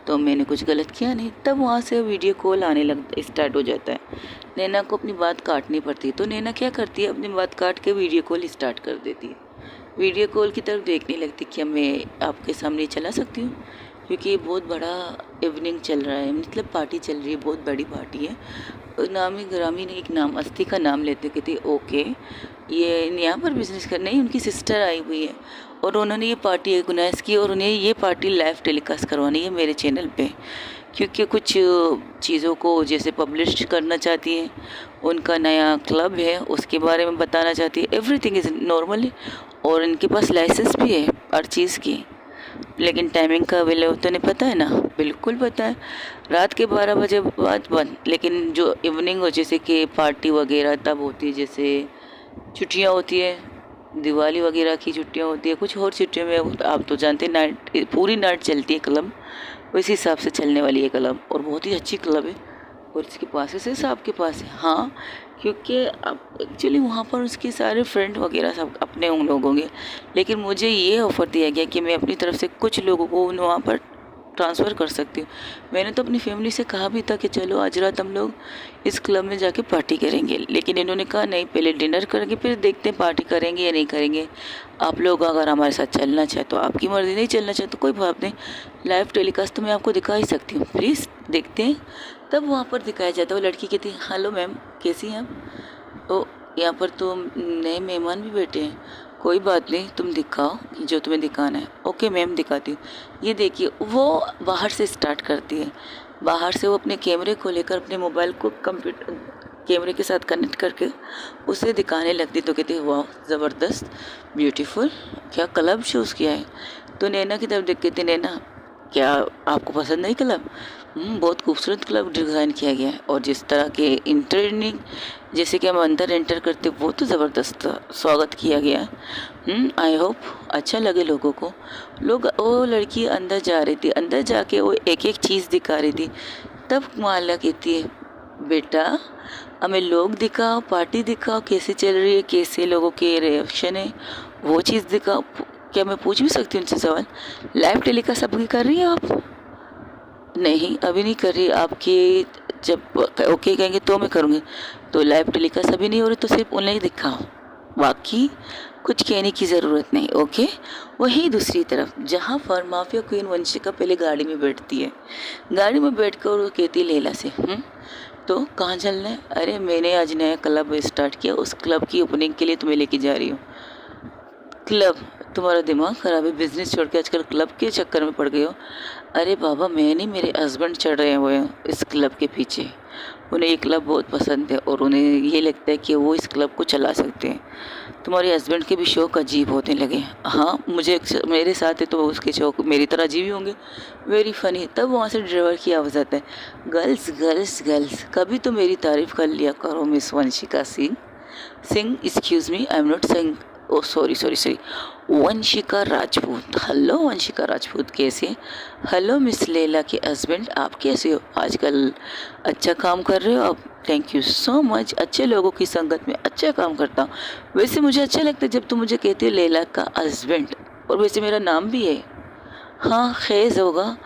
A: तो मैंने कुछ गलत किया नहीं। तब वहाँ से वीडियो कॉल आने लग स्टार्ट हो जाता है। नैना को अपनी बात काटनी पड़ती है, तो नैना क्या करती है, अपनी बात काट के वीडियो कॉल स्टार्ट कर देती है। वीडियो कॉल की तरफ देखने लगती, क्या मैं आपके सामने चला सकती हूँ, क्योंकि ये बहुत बड़ा इवनिंग चल रहा है, मतलब पार्टी चल रही है, बहुत बड़ी पार्टी है। नामी ग्रामी ने एक नाम अस्थि का नाम लेते कहते ओके, ये यहाँ पर बिजनेस करना ही, उनकी सिस्टर आई हुई है और उन्होंने ये पार्टी ऑर्गेनाइज़ की, और उन्हें ये पार्टी लाइव टेलीकास्ट करवानी है मेरे चैनल पे, क्योंकि कुछ चीज़ों को जैसे पब्लिश करना चाहती हैं। उनका नया क्लब है उसके बारे में बताना चाहती है, एवरीथिंग इज़ नॉर्मल, और इनके पास लाइसेंस भी है हर चीज़ की। लेकिन टाइमिंग का अवेलेबल तो नहीं पता है ना, बिल्कुल पता है, रात के 12 बजे बाद बंद। लेकिन जो इवनिंग हो, जैसे कि पार्टी वगैरह तब होती है, जैसे छुट्टियां होती है, दिवाली वगैरह की छुट्टियां होती है, कुछ और छुट्टियों में आप तो जानते हैं नाइट, पूरी नाइट चलती है क्लब, उसी हिसाब से चलने वाली है क्लब, और बहुत ही अच्छी क्लब है। और इसके पास है साहब के पास है। हाँ, क्योंकि अब एक्चुअली वहाँ पर उसके सारे फ्रेंड वगैरह सब अपने उन लोग होंगे, लेकिन मुझे ये ऑफ़र दिया गया कि मैं अपनी तरफ से कुछ लोगों को वहाँ पर ट्रांसफ़र कर सकती हूँ। मैंने तो अपनी फैमिली से कहा भी था कि चलो आज रात हम लोग इस क्लब में जाके पार्टी करेंगे, लेकिन इन्होंने कहा नहीं, पहले डिनर करेंगे फिर देखते हैं पार्टी करेंगे या नहीं करेंगे। आप लोग अगर हमारे साथ चलना चाहे तो आपकी मर्ज़ी, नहीं चलना चाहे तो कोई बात नहीं, लाइव टेलीकास्ट तो मैं आपको दिखा ही सकती हूँ, प्लीज़ देखते हैं। तब वहाँ पर दिखाया जाता है। वो लड़की कहती है हेलो मैम, कैसी हैं आप? ओ, यहाँ पर तो नए मेहमान भी बैठे हैं। कोई बात नहीं, तुम दिखाओ जो तुम्हें दिखाना है। ओके मैम, दिखाती हूँ। ये देखिए, वो बाहर से स्टार्ट करती है। बाहर से वो अपने कैमरे को लेकर अपने मोबाइल को कंप्यूटर कैमरे के साथ कनेक्ट करके उसे दिखाने लगती। तो कहती है वाह ज़बरदस्त, ब्यूटीफुल, क्या क्लब चूज़ किया है। तो नैना की तरफ देख के कहती, नैना क्या आपको पसंद नहीं क्लब? बहुत खूबसूरत क्लब डिज़ाइन किया गया है, और जिस तरह के इंटरनिंग जैसे कि हम अंदर एंटर करते वो तो ज़बरदस्त स्वागत किया गया है। आई होप अच्छा लगे लोगों को। वो लड़की अंदर जा रही थी, अंदर जाके वो एक एक चीज़ दिखा रही थी। तब माला कहती है बेटा हमें लोग दिखाओ, पार्टी दिखाओ, कैसे चल रही है, कैसे लोगों के रिएक्शन है, वो चीज़ दिखाओ। क्या मैं पूछ भी सकती हूँ उनसे सवाल? लाइव टेलीकास्ट सबकी कर रही है आप? नहीं, अभी नहीं कर रही। आपकी जब ओके कहेंगे तो मैं करूँगी। तो लाइव टेलीकास्ट अभी नहीं हो रही तो सिर्फ उन्हें ही दिखाओ, बाकी कुछ कहने की ज़रूरत नहीं। ओके। वहीं दूसरी तरफ जहाँ पर माफिया क्वीन वंशिका पहले गाड़ी में बैठती है, गाड़ी में बैठकर वो कहती है लैला से तो कहाँ चलना है? अरे मैंने आज नया क्लब स्टार्ट किया, उस क्लब की ओपनिंग के लिए तुम्हें लेके जा रही हूँ। क्लब? तुम्हारा दिमाग ख़राब है, बिजनेस छोड़ के आजकल क्लब के चक्कर में पड़ गए हो। अरे बाबा मैं नहीं, मेरे हस्बैंड चढ़ रहे हैं वो इस क्लब के पीछे। उन्हें ये क्लब बहुत पसंद है और उन्हें ये लगता है कि वो इस क्लब को चला सकते हैं। तुम्हारे हस्बैंड के भी शौक अजीब होने लगे। हाँ, मुझे मेरे साथ है तो उसके शौक मेरी तरह अजीब ही होंगे। Very funny. तब वहाँ से ड्राइवर की आवाज़ आता है, गर्ल्स गर्ल्स गर्ल्स, कभी तो मेरी तारीफ़ कर लिया करो miss Vanshika Singh. Excuse me, I am not saying, oh sorry sorry sorry, Vanshika Rajput. Hello Vanshika Rajput, कैसे? हेलो मिस लैला के हस्बैंड, आप कैसे हो? आजकल अच्छा काम कर रहे हो आप। थैंक यू सो मच, अच्छे लोगों की संगत में अच्छा काम करता हूँ। वैसे मुझे अच्छा लगता है जब तुम मुझे कहती हो लैला का हस्बैंड, और वैसे मेरा नाम भी है। हाँ खैज़ होगा,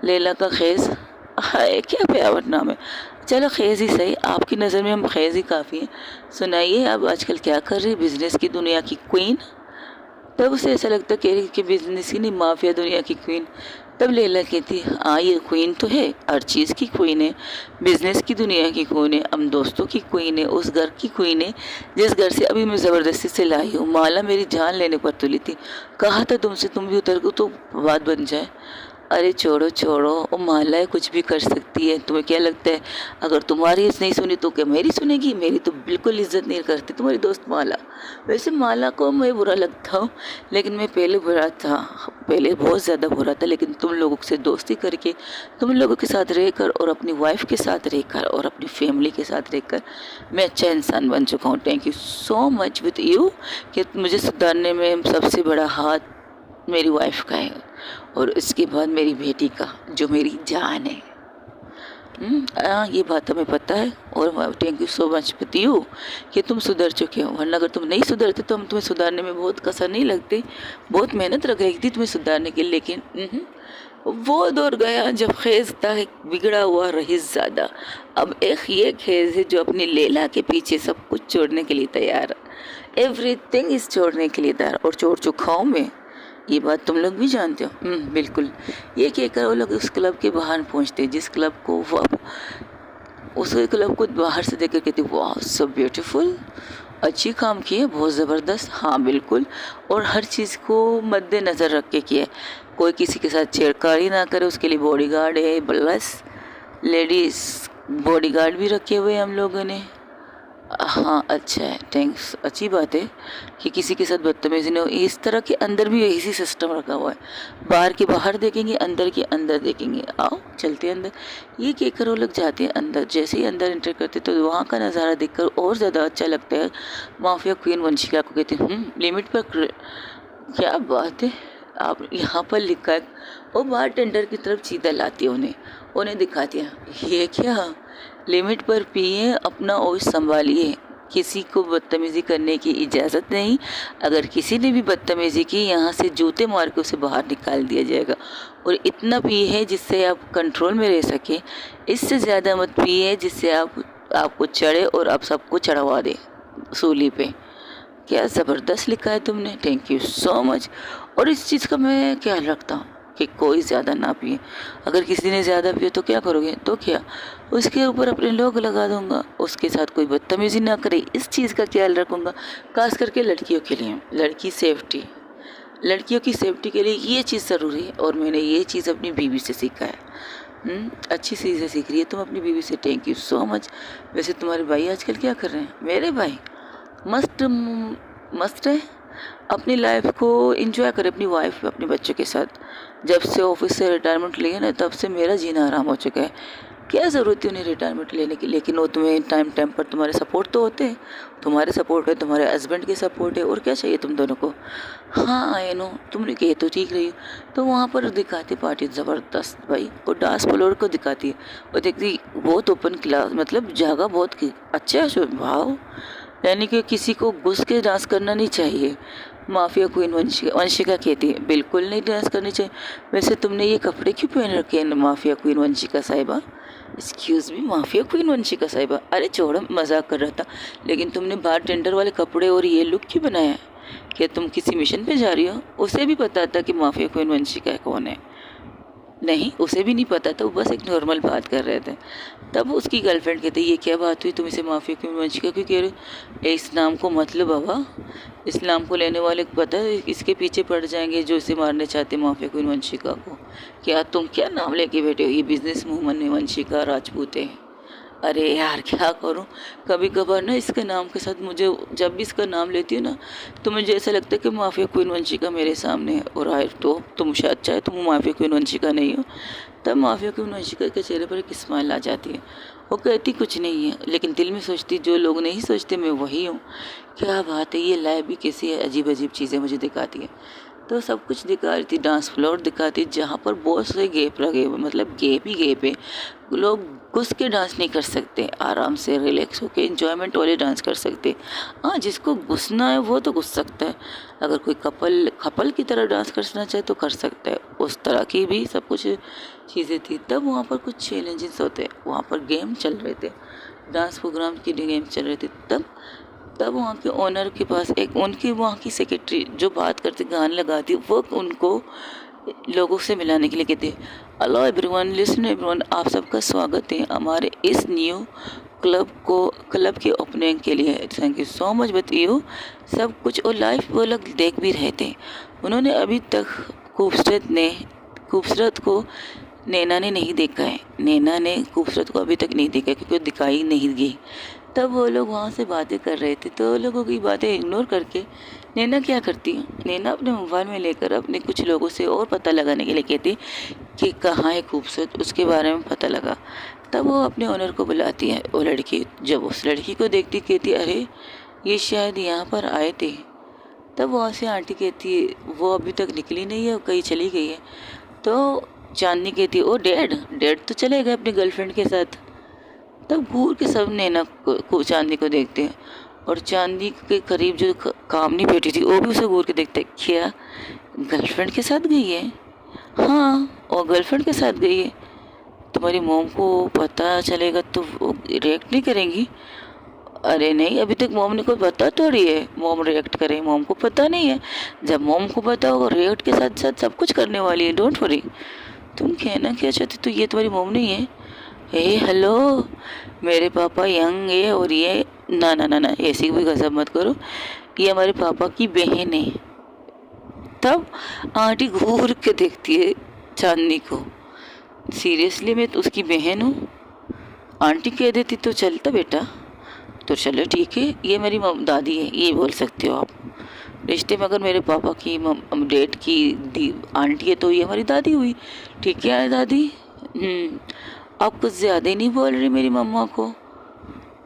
A: लैला का खैज़। हाय क्या प्यारा नाम है। चलो खैज़ ही सही, आपकी नज़र में हम खैज़ ही काफ़ी हैं। सुनाइए अब आजकल क्या कर रही है, बिज़नेस की दुनिया की क्वीन? तब उसे ऐसा लगता कि बिज़नेस की नहीं, माफिया दुनिया की क्वीन। तब लैला कहती हाँ ये क्वीन तो है, हर चीज़ की क्वीन है, बिज़नेस की दुनिया की क्वीन है, हम दोस्तों की क्वीन है, उस घर की क्वीन है जिस घर से अभी मैं ज़बरदस्ती से लाई हूँ। माला मेरी जान लेने पर तुली थी, कहा था तुमसे तुम भी उतर को तो बात बन जाए। अरे छोड़ो छोड़ो, वो माला है, कुछ भी कर सकती है। तुम्हें क्या लगता है अगर तुम्हारी नहीं सुनी तो क्या मेरी सुनेगी? मेरी तो बिल्कुल इज्जत नहीं करती तुम्हारी दोस्त माला। वैसे माला को मैं बुरा लगता हूँ, लेकिन मैं पहले बुरा था, पहले बहुत ज़्यादा बुरा था, लेकिन तुम लोगों से दोस्ती करके, तुम लोगों के साथ रहकर और अपनी वाइफ के साथ रहकर और अपनी फैमिली के साथ रहकर मैं अच्छा इंसान बन चुका हूँ। Thank you so much with you कि मुझे सुधारने में सबसे बड़ा हाथ मेरी वाइफ का है, और इसके बाद मेरी बेटी का जो मेरी जान है। ये बात हमें पता है, और thank you so much with you कि तुम सुधर चुके हो, वरना अगर तुम नहीं सुधरते तो हम तुम्हें सुधारने में बहुत कसर नहीं लगती, बहुत मेहनत रख रही थी तुम्हें सुधारने के लिए। लेकिन वो दौर गया जब खैज़ था बिगड़ा हुआ रईस ज़्यादा। अब एक ये खैज़ है जो अपनी लैला के पीछे सब कुछ छोड़ने के लिए तैयार, एवरीथिंग इस छोड़ने के लिए तैयार, और छोड़ चुका हूँ मैं। ये बात तुम लोग भी जानते हो। बिल्कुल। ये कहकर वो लोग उस क्लब के बाहर पहुंचते हैं, जिस क्लब को वो उस क्लब को बाहर से देखकर कहते वाह सो ब्यूटीफुल, अच्छी काम की है, बहुत ज़बरदस्त। हाँ बिल्कुल, और हर चीज़ को मद्देनज़र रख के किया है, कोई किसी के साथ छेड़खानी ना करे, उसके लिए बॉडीगार्ड है, प्लस लेडीज़ बॉडीगार्ड भी रखे हुए हैं हम लोगों ने। हाँ अच्छा है, थैंक्स, अच्छी बात है कि किसी के साथ बदतमीजी नहीं हो। इस तरह के अंदर भी इसी सिस्टम रखा हुआ है, बाहर के बाहर देखेंगे, अंदर के अंदर देखेंगे। आओ चलते हैं अंदर। ये कहकर वो लोग जाते हैं अंदर। जैसे ही अंदर एंटर करते तो वहाँ का नज़ारा देखकर और ज़्यादा अच्छा लगता है। माफिया क्वीन वंशिका को कहते हैं लिमिट पर। क्या बात है, आप यहाँ पर लिखा है। और बार टेंडर की तरफ सीधा लाती है, उन्हें दिखाती है। ये क्या, लिमिट पर पिए, अपना होश संभालिए, किसी को बदतमीज़ी करने की इजाज़त नहीं। अगर किसी ने भी बदतमीज़ी की, यहाँ से जूते मार के उसे बाहर निकाल दिया जाएगा। और इतना पिए जिससे आप कंट्रोल में रह सकें, इससे ज़्यादा मत पिए जिससे आपको चढ़े और आप सबको चढ़वा दे सूली पे। क्या ज़बरदस्त लिखा है तुमने, थैंक यू सो मच। और इस चीज़ का मैं ख्याल रखता हूँ कि कोई ज़्यादा ना पिए। अगर किसी ने ज़्यादा पिए तो क्या करोगे, तो क्या उसके ऊपर अपने लोग लगा दूंगा, उसके साथ कोई बदतमीज़ी ना करे, इस चीज़ का ख्याल रखूँगा। खास करके लड़कियों के लिए, लड़कियों की सेफ्टी के लिए ये चीज़ ज़रूरी है। और मैंने ये चीज़ अपनी बीवी से सीखा है। अच्छी चीज़ें सीख रही है तुम अपनी बीवी से, थैंक यू सो मच। वैसे तुम्हारे भाई आजकल क्या कर रहे हैं? मेरे भाई मस्त मस्त है, अपनी लाइफ को एंजॉय करे, अपनी वाइफ अपने बच्चों के साथ। जब से ऑफिस से रिटायरमेंट लिए ना, तब से मेरा जीना आराम हो चुका है। क्या ज़रूरत है उन्हें रिटायरमेंट लेने की, लेकिन वो तुम्हें टाइम टाइम पर तुम्हारे सपोर्ट तो होते हैं। तुम्हारे सपोर्ट है, तुम्हारे हस्बैंड के सपोर्ट है, और क्या चाहिए तुम दोनों को। हाँ आई नो, तुमने कहे तो ठीक रही हो। तो वहाँ पर दिखाती पार्टी ज़बरदस्त भाई, और डांस फ्लोर को दिखाती है और देखती बहुत ओपन क्लास, मतलब जगह बहुत अच्छा है। भाव यानी कि किसी को घुस के डांस करना नहीं चाहिए। माफिया क्वीन वंशिका कहती है बिल्कुल नहीं डांस करनी चाहिए। वैसे तुमने ये कपड़े क्यों पहन रखे हैं माफिया क्वीन वंशिका साहिबा? Excuse me mafia queen Vanshika साहिबा, अरे छोड़ो मजाक कर रहा था। लेकिन तुमने बार टेंडर वाले कपड़े और ये लुक क्यों बनाया है? क्या तुम किसी मिशन पे जा रही हो? उसे भी पता था कि माफिया क्वीन वंशिका कौन है? नहीं, उसे भी नहीं पता था, वो बस एक नॉर्मल बात कर रहे थे। तब उसकी गर्लफ्रेंड कहती ये क्या बात हुई, तुम इसे माफिया क्यों वंशिका क्यों कह रहे हो? इस नाम को मत लो बाबा, इस नाम को लेने वाले को पता है इसके पीछे पड़ जाएंगे जो इसे मारने चाहते माफिया क्वीन वंशिका को। क्या तुम क्या नाम लेके बैठे हो? ये बिजनेस वूमन वंशिका राजपूत है। अरे यार क्या करूं, कभी कभार ना इसके नाम के साथ मुझे, जब भी इसका नाम लेती हूँ ना, तो मुझे ऐसा लगता है कि माफिया क्वीन वंशिका मेरे सामने है। और आए तो तुम शायद चाहे तुम माफिया क्वीन वंशिका नहीं हो, तब माफिया क्वीन वंशिका के चेहरे पर एक स्माइल आ जाती है। वो कहती कुछ नहीं है, लेकिन दिल में सोचती जो लोग नहीं सोचते मैं वही हूँ। क्या बात है, ये लाइफ भी कैसी अजीब अजीब चीज़ें मुझे दिखाती है। तो सब कुछ दिखा रही थी, डांस फ्लोर दिखाती जहाँ पर बहुत से गैप लगे हुए, मतलब गैप ही गैप है। लोग घुस के डांस नहीं कर सकते, आराम से रिलैक्स होकर एंजॉयमेंट वाले डांस कर सकते। हाँ, जिसको घुसना है वो तो घुस सकता है। अगर कोई कपल की तरह डांस करना चाहे तो कर सकता है। उस तरह की भी सब कुछ चीज़ें थी। तब वहाँ पर कुछ चैलेंजेस होते, वहाँ पर गेम चल रहे थे, डांस प्रोग्राम के गेम चल रहे थे। तब वहाँ के ओनर के पास एक उनकी वहाँ की सेक्रेटरी जो बात करती गाने लगाती, वो उनको लोगों से मिलाने के लिए कहते हेलो एवरीवन, लिसन एवरीवन, आप सबका स्वागत है हमारे इस न्यू क्लब के ओपनिंग के लिए। थैंक यू सो मच बताइए सब कुछ। और लाइव वो लोग देख भी रहे थे। उन्होंने अभी तक खूबसूरत को नैना ने नहीं देखा है। नैना ने खूबसूरत को अभी तक नहीं देखा क्योंकि वो दिखाई नहीं गई। तब वो लोग वहाँ से बातें कर रहे थे, तो लोगों की बातें इग्नोर करके नैना क्या करती है, नैना अपने मोबाइल में लेकर अपने कुछ लोगों से और पता लगाने के लिए कहती कि कहाँ है खूबसूरत, उसके बारे में पता लगा। तब वो अपने ओनर को बुलाती है। वो लड़की जब उस लड़की को देखती कहती अरे ये शायद यहाँ पर आए थे। तब वहाँ से आंटी कहती है वो अभी तक निकली नहीं है, कहीं चली गई है। तो चांदनी कहती है ओ डैड तो चले गए अपनी गर्लफ्रेंड के साथ। तब घूर के सब नैना को चांदनी को देखते हैं, और चांदनी के करीब जो काम नहीं बैठी थी वो भी उसे घूर के देखते हैं। क्या गर्लफ्रेंड के साथ गई है? हाँ, और गर्लफ्रेंड के साथ गई है। तुम्हारी मॉम को पता चलेगा तो वो रिएक्ट नहीं करेंगी? अरे नहीं, अभी तक मॉम ने कोई पता थोड़ी है मॉम रिएक्ट करे, मॉम को पता नहीं है। जब मॉम को पता होगा रिएक्ट के साथ साथ सब कुछ करने वाली है, डोंट वरी। तुम कहना क्या चाहती, तो ये तुम्हारी मॉम नहीं है? हेलो, मेरे पापा यंग है और ये ना ना ना ना ऐसी कोई गजब मत करो, ये हमारे पापा की बहन है। तब आंटी घूर के देखती है चांदनी को, सीरियसली मैं तो उसकी बहन हूँ? आंटी कह देती तो चलता बेटा, तो चलो ठीक है, ये मेरी दादी है, ये बोल सकते हो आप। रिश्ते में अगर मेरे पापा की डैड की आंटी है तो ये हमारी दादी हुई। ठीक है दादी। आप कुछ ज़्यादा ही नहीं बोल रही मेरी मम्मा को।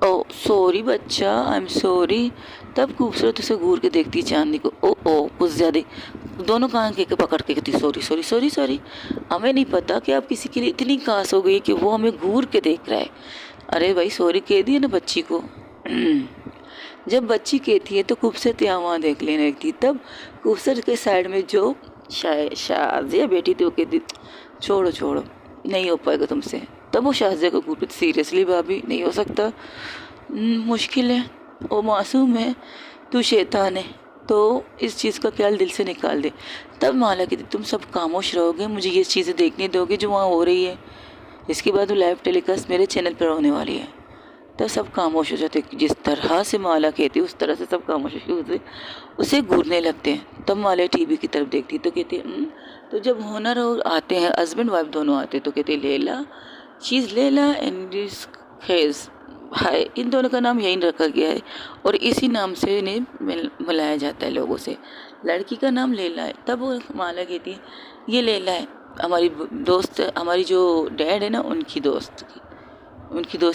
A: ओ सॉरी बच्चा, आई एम सॉरी। तब खूबसूरत उसे घूर के देखती चांदनी को, ओ कुछ ज़्यादा। दोनों कान के पकड़ के कहती सॉरी सॉरी सॉरी सॉरी, हमें नहीं पता कि आप किसी के लिए इतनी खास हो गई कि वो हमें घूर के देख रहा है। अरे भाई सॉरी कह दिए ना बच्ची को। जब बच्ची कहती है तो खूबसूरत यहाँ वहाँ देख लेने लगती, तब खूबसूरत के साइड में जो शाजिया बेटी थी वो कहती छोड़ो छोड़ो नहीं हो पाएगा तुमसे। तब वो शाजिया को घूरती, सीरियसली भाभी नहीं हो सकता, मुश्किल है, वो मासूम है, तू शैतान है, तो इस चीज़ का ख्याल दिल से निकाल दे। तब माला कहती तुम सब खामोश रहोगे, मुझे ये चीज़ें देखने दोगे जो वहाँ हो रही है, इसके बाद वो लाइव टेलीकास्ट मेरे चैनल पर होने वाली है। तब सब खामोश हो जाते, जिस तरह से माला कहती उस तरह से सब खामोश होते, उसे घूरने लगते हैं। तब माला टीवी की तरफ देखती तो कहती तो जब होनर और आते हैं हस्बैंड वाइफ दोनों आते तो कहते लैला, चीज़ लैला एंड खेज हाय, इन दोनों का नाम यही रखा गया है और इसी नाम से इन्हें मिलाया जाता है लोगों से। लड़की का नाम लैला है। तब वो माला कहती है ये लैला है, हमारी दोस्त, हमारी जो डैड है ना उनकी दोस्त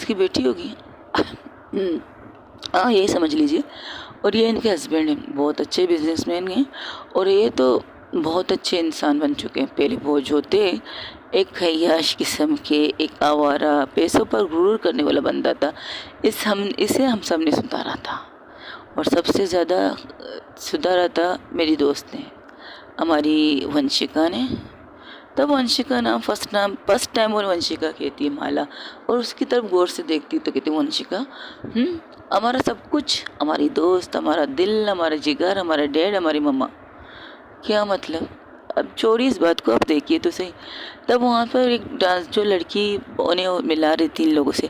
A: की बेटी होगी। हाँ यही समझ लीजिए। और ये इनके हस्बैंड हैं, बहुत अच्छे बिजनेसमैन हैं और ये तो बहुत अच्छे इंसान बन चुके हैं। पहले बोझ होते एक खैयाश किस्म के, एक आवारा, पैसों पर गुरूर करने वाला बंदा था। इसे हम सब ने सुधारा था और सबसे ज़्यादा सुधारा था मेरी दोस्त ने, हमारी वंशिका ने। तब वंशिका नाम फर्स्ट टाइम वो वंशिका कहती है माला, और उसकी तरफ गौर से देखती तो कहती वंशिका हमारा सब कुछ, हमारी दोस्त, हमारा दिल, हमारा जिगर, हमारा डैड, हमारी मम्मा। क्या मतलब? अब छोड़िए इस बात को, अब देखिए तो सही। तब वहाँ पर एक डांस जो लड़की उन्हें मिला रही थी इन लोगों से,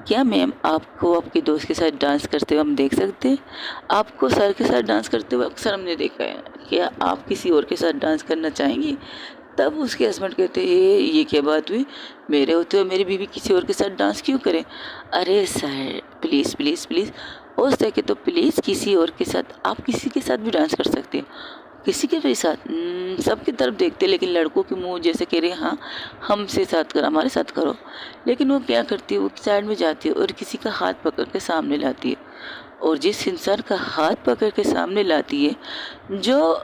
A: क्या मैम आपको आपके दोस्त के साथ डांस करते हुए हम देख सकते हैं? आपको सर के साथ डांस करते हुए अक्सर हमने देखा है, क्या आप किसी और के साथ डांस करना चाहेंगी? तब उसके हस्बैंड कहते ये क्या बात हुई, मेरे होते हुए मेरी बीवी किसी और के साथ डांस क्यों करे? अरे सर प्लीज़ प्लीज़ प्लीज़, हो सके तो प्लीज़ किसी और के साथ, आप किसी के साथ भी डांस कर सकते हैं। किसी के भी साथ? सबकी तरफ देखते, लेकिन लड़कों के मुंह जैसे कह रहे हाँ हमसे साथ करो, हमारे साथ करो। लेकिन वो क्या करती है, वो साइड में जाती है और किसी का हाथ पकड़ के सामने लाती है। और जिस इंसान का हाथ पकड़ के सामने लाती है, जो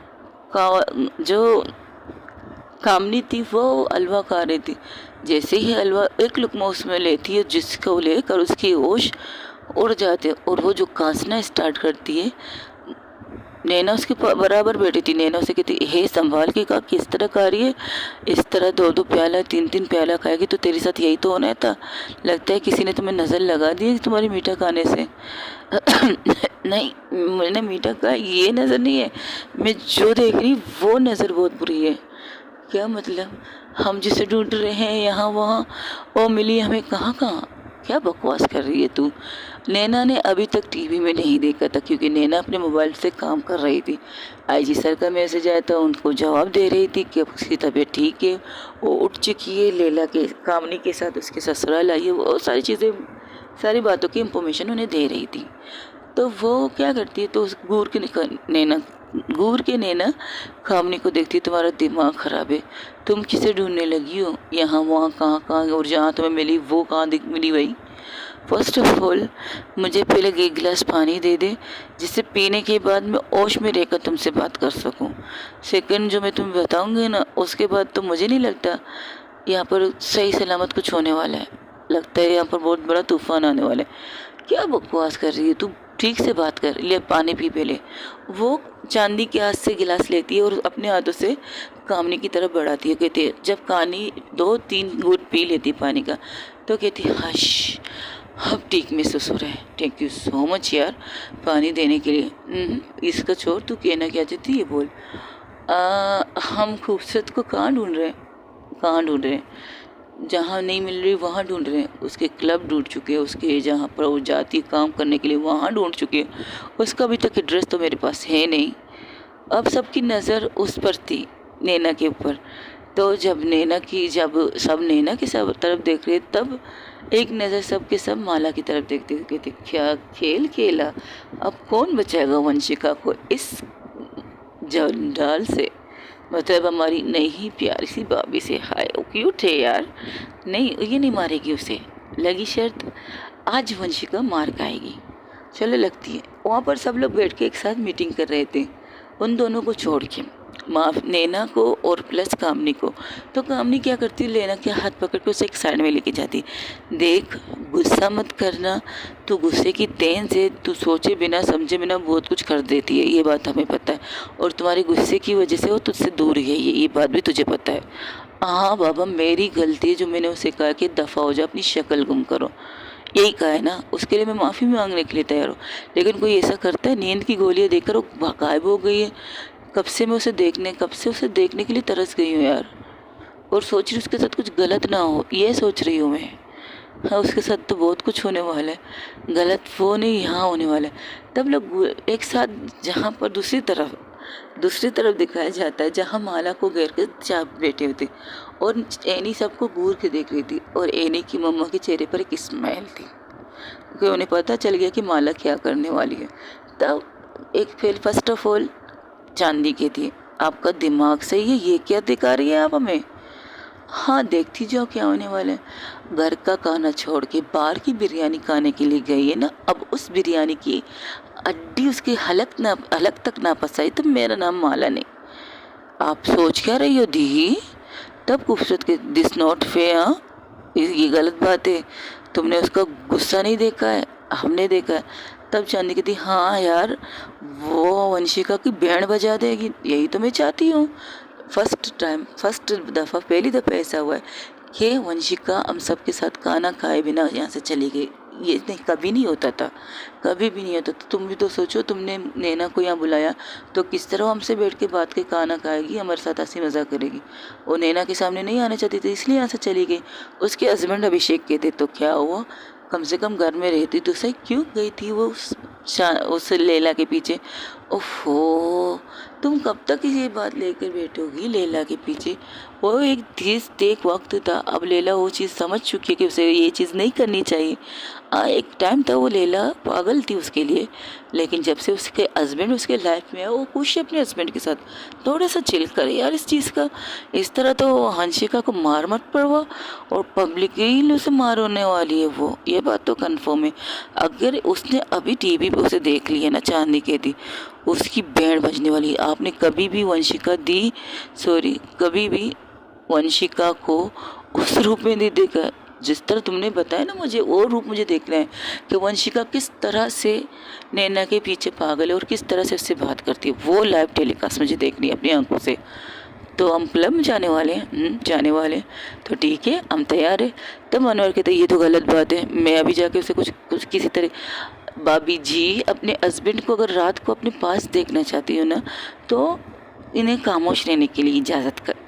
A: कामनी थी वो हलवा खा रही थी। जैसे ही हलवा एक लुकमा उसमें लेती है, जिसको लेकर उसकी होश उड़ जाते और वो जो कांसना स्टार्ट करती है, नैना उसके बराबर बैठी थी। नैना उसे कहती हे संभाल के खा, किस तरह खा रही है? इस तरह 2-2 प्याला 3-3 प्याला खाएगी तो तेरे साथ यही तो होना था। लगता है किसी ने तुम्हें नज़र लगा दी है तुम्हारी मीठा खाने से। नहीं मैंने मीठा खाया ये नज़र नहीं है, मैं जो देख रही वो नज़र बहुत बुरी है। क्या मतलब? हम जिसे ढूंढ रहे हैं यहाँ वहाँ, वो मिली हमें कहाँ कहाँ। क्या बकवास कर रही है तू? नैना ने अभी तक टीवी में नहीं देखा था, क्योंकि नैना अपने मोबाइल से काम कर रही थी। आईजी सर का मैसेज आया था, उनको जवाब दे रही थी कि उसकी तबीयत ठीक है, वो उठ चुकी है, लैला के कामनी के साथ उसके ससुराल आई है, वो सारी चीज़ें, सारी बातों की इंफॉर्मेशन उन्हें दे रही थी। तो वो क्या करती है, तो उस घूर के नैना कामनी को देखती, तुम्हारा दिमाग ख़राब है, तुम किसे ढूंढने लगी हो यहाँ वहाँ कहाँ कहाँ, और जहाँ तुम्हें मिली वो कहाँ मिली भाई? फर्स्ट ऑफ ऑल मुझे पहले एक गिलास पानी दे दे, जिससे पीने के बाद मैं होश में रहकर तुमसे बात कर सकूं। सेकंड जो मैं तुम्हें बताऊंगी ना, उसके बाद तो मुझे नहीं लगता यहाँ पर सही सलामत कुछ होने वाला है। लगता है यहाँ पर बहुत बड़ा तूफान आने वाला है। क्या बकवास कर रही है तू? ठीक से बात कर, ले पानी पी पहले। वो चांदी के हाथ से गिलास लेती है और अपने हाथों से कामनी की तरफ बढ़ाती है। कहती है, जब कानी 2-3 घूंट पी लेती पानी का तो कहती है हश, अब ठीक महसूस हो रहा है, थैंक यू सो मच यार पानी देने के लिए। इसका छोड़, तू कहना क्या चाहती है ये बोल। हम खूबसूरत को कहाँ ढूंढ रहे हैं? जहाँ नहीं मिल रही वहाँ ढूंढ रहे हैं। उसके क्लब ढूंढ चुके हैं, उसके जहाँ पर वो जाती काम करने के लिए वहाँ ढूंढ चुके हैं। उसका अभी तक एड्रेस तो मेरे पास है नहीं। अब सबकी नज़र उस पर थी, नैना के ऊपर। तो जब सब नैना की सब तरफ देख रहे, तब एक नज़र सब के सब माला की तरफ देखते कहते क्या खेल खेला, अब कौन बचाएगा वंशिका को इस जंजाल से? मतलब हमारी नई प्यारी सी भाभी से। हाय वो क्यूट है यार, नहीं ये नहीं मारेगी उसे, लगी शर्त आज वंशिका मार खाएगी। चलो लगती है। वहाँ पर सब लोग बैठ के एक साथ मीटिंग कर रहे थे, उन दोनों को छोड़ के। नैना को और प्लस कामनी को। तो कामनी क्या करती है, नैना के हाथ पकड़ के उसे एक साइड में लेके जाती, देख गुस्सा मत करना, तू गुस्से की तेन से तू सोचे बिना समझे बिना बहुत कुछ कर देती है, ये बात हमें पता है, और तुम्हारे गुस्से की वजह से वो तुझसे दूर गई है, ये बात भी तुझे पता है। हाँ बाबा मेरी गलती है जो मैंने उसे कहा कि दफ़ा हो जा, अपनी शक्ल गुम करो, यही कहा है ना, उसके लिए मैं माफ़ी मांगने के लिए तैयार हूँ। लेकिन कोई ऐसा करता है, नींद की गोलियाँ देकर वो गायब हो गई है। कब से उसे देखने के लिए तरस गई हूँ यार, और सोच रही उसके साथ कुछ गलत ना हो, ये सोच रही हूँ मैं। हाँ उसके साथ तो बहुत कुछ होने वाला है, गलत वो नहीं यहाँ होने वाला है। तब लोग एक साथ जहाँ पर दूसरी तरफ दिखाया जाता है, जहाँ माला को घेर के चाप बैठे होते, और एनी सबको घूर के देख रही थी, और एनी की मम्मा के चेहरे पर एक स्माइल थी, क्योंकि उन्हें पता चल गया कि माला क्या करने वाली है। तब एक फिर फर्स्ट ऑफ ऑल चांदी की थी, आपका दिमाग सही है, ये क्या दिखा रही है आप हमें? हाँ देखती जाओ क्या होने वाला है। घर का खाना छोड़ के बाहर की बिरयानी खाने के लिए गई है ना, अब उस बिरयानी की हड्डी उसकी हलक तक ना पसाई तो मेरा नाम माला नहीं। आप सोच क्या रही हो दी? तब खूबसूरत के दिस नॉट फेयर, ये गलत बात है, तुमने उसका गुस्सा नहीं देखा है, हमने देखा है। तब चांदी कहती हाँ यार वो वंशिका की बैंड बजा देगी, यही तो मैं चाहती हूँ। फर्स्ट दफ़ा पहली दफ़ा ऐसा हुआ है कि वंशिका हम सब के साथ खाना खाए बिना यहाँ से चली गई, ये नहीं कभी नहीं होता था, कभी भी नहीं होता था। तुम भी तो सोचो, तुमने नैना को यहाँ बुलाया तो किस तरह हमसे बैठ के बात के खाना खाएगी, हमारे साथ हंसी मजाक करेगी। वो नैना के सामने नहीं आना चाहती थी, इसलिए यहाँ से चली गई। उसके हस्बैंड अभिषेक के थे, तो क्या हुआ, कम से कम घर में रहती तो सही, क्यों गई थी वो उस लैला के पीछे? ओफो, तुम कब तक ये बात लेकर बैठोगी लैला के पीछे? वो एक देख वक्त था, अब लैला वो चीज़ समझ चुकी है कि उसे ये चीज़ नहीं करनी चाहिए। एक टाइम था वो लैला पागल थी उसके लिए, लेकिन जब से उसके हस्बैंड उसके लाइफ में है, वो खुश है अपने हस्बैंड के साथ। थोड़ा सा चिल करे यार इस चीज़ का, इस तरह तो हंसिका को मार मत पड़वा, और पब्लिक ही उसे मार होने वाली है वो, ये बात तो कन्फर्म है। अगर उसने अभी टीवी पे उसे देख लिया ना, चांदी के दी उसकी बैंड बजने वाली। आपने कभी भी वंशिका को उस रूप में नहीं देखा जिस तरह तुमने बताया ना मुझे, वो रूप मुझे देखना है कि वंशिका किस तरह से नैना के पीछे पागल है और किस तरह से उससे बात करती है, वो लाइव टेलीकास्ट मुझे देखनी है अपनी आंखों से। तो हम क्लब में जाने वाले हैं, जाने वाले हैं, तो ठीक है हम तैयार है। तब मनोहर कहते ये तो गलत बात है, मैं अभी जाके उसे कुछ किसी तरह, भाभी जी अपने हस्बैंड को अगर रात को अपने पास देखना चाहती हो ना, तो इन्हें खामोश रहने के लिए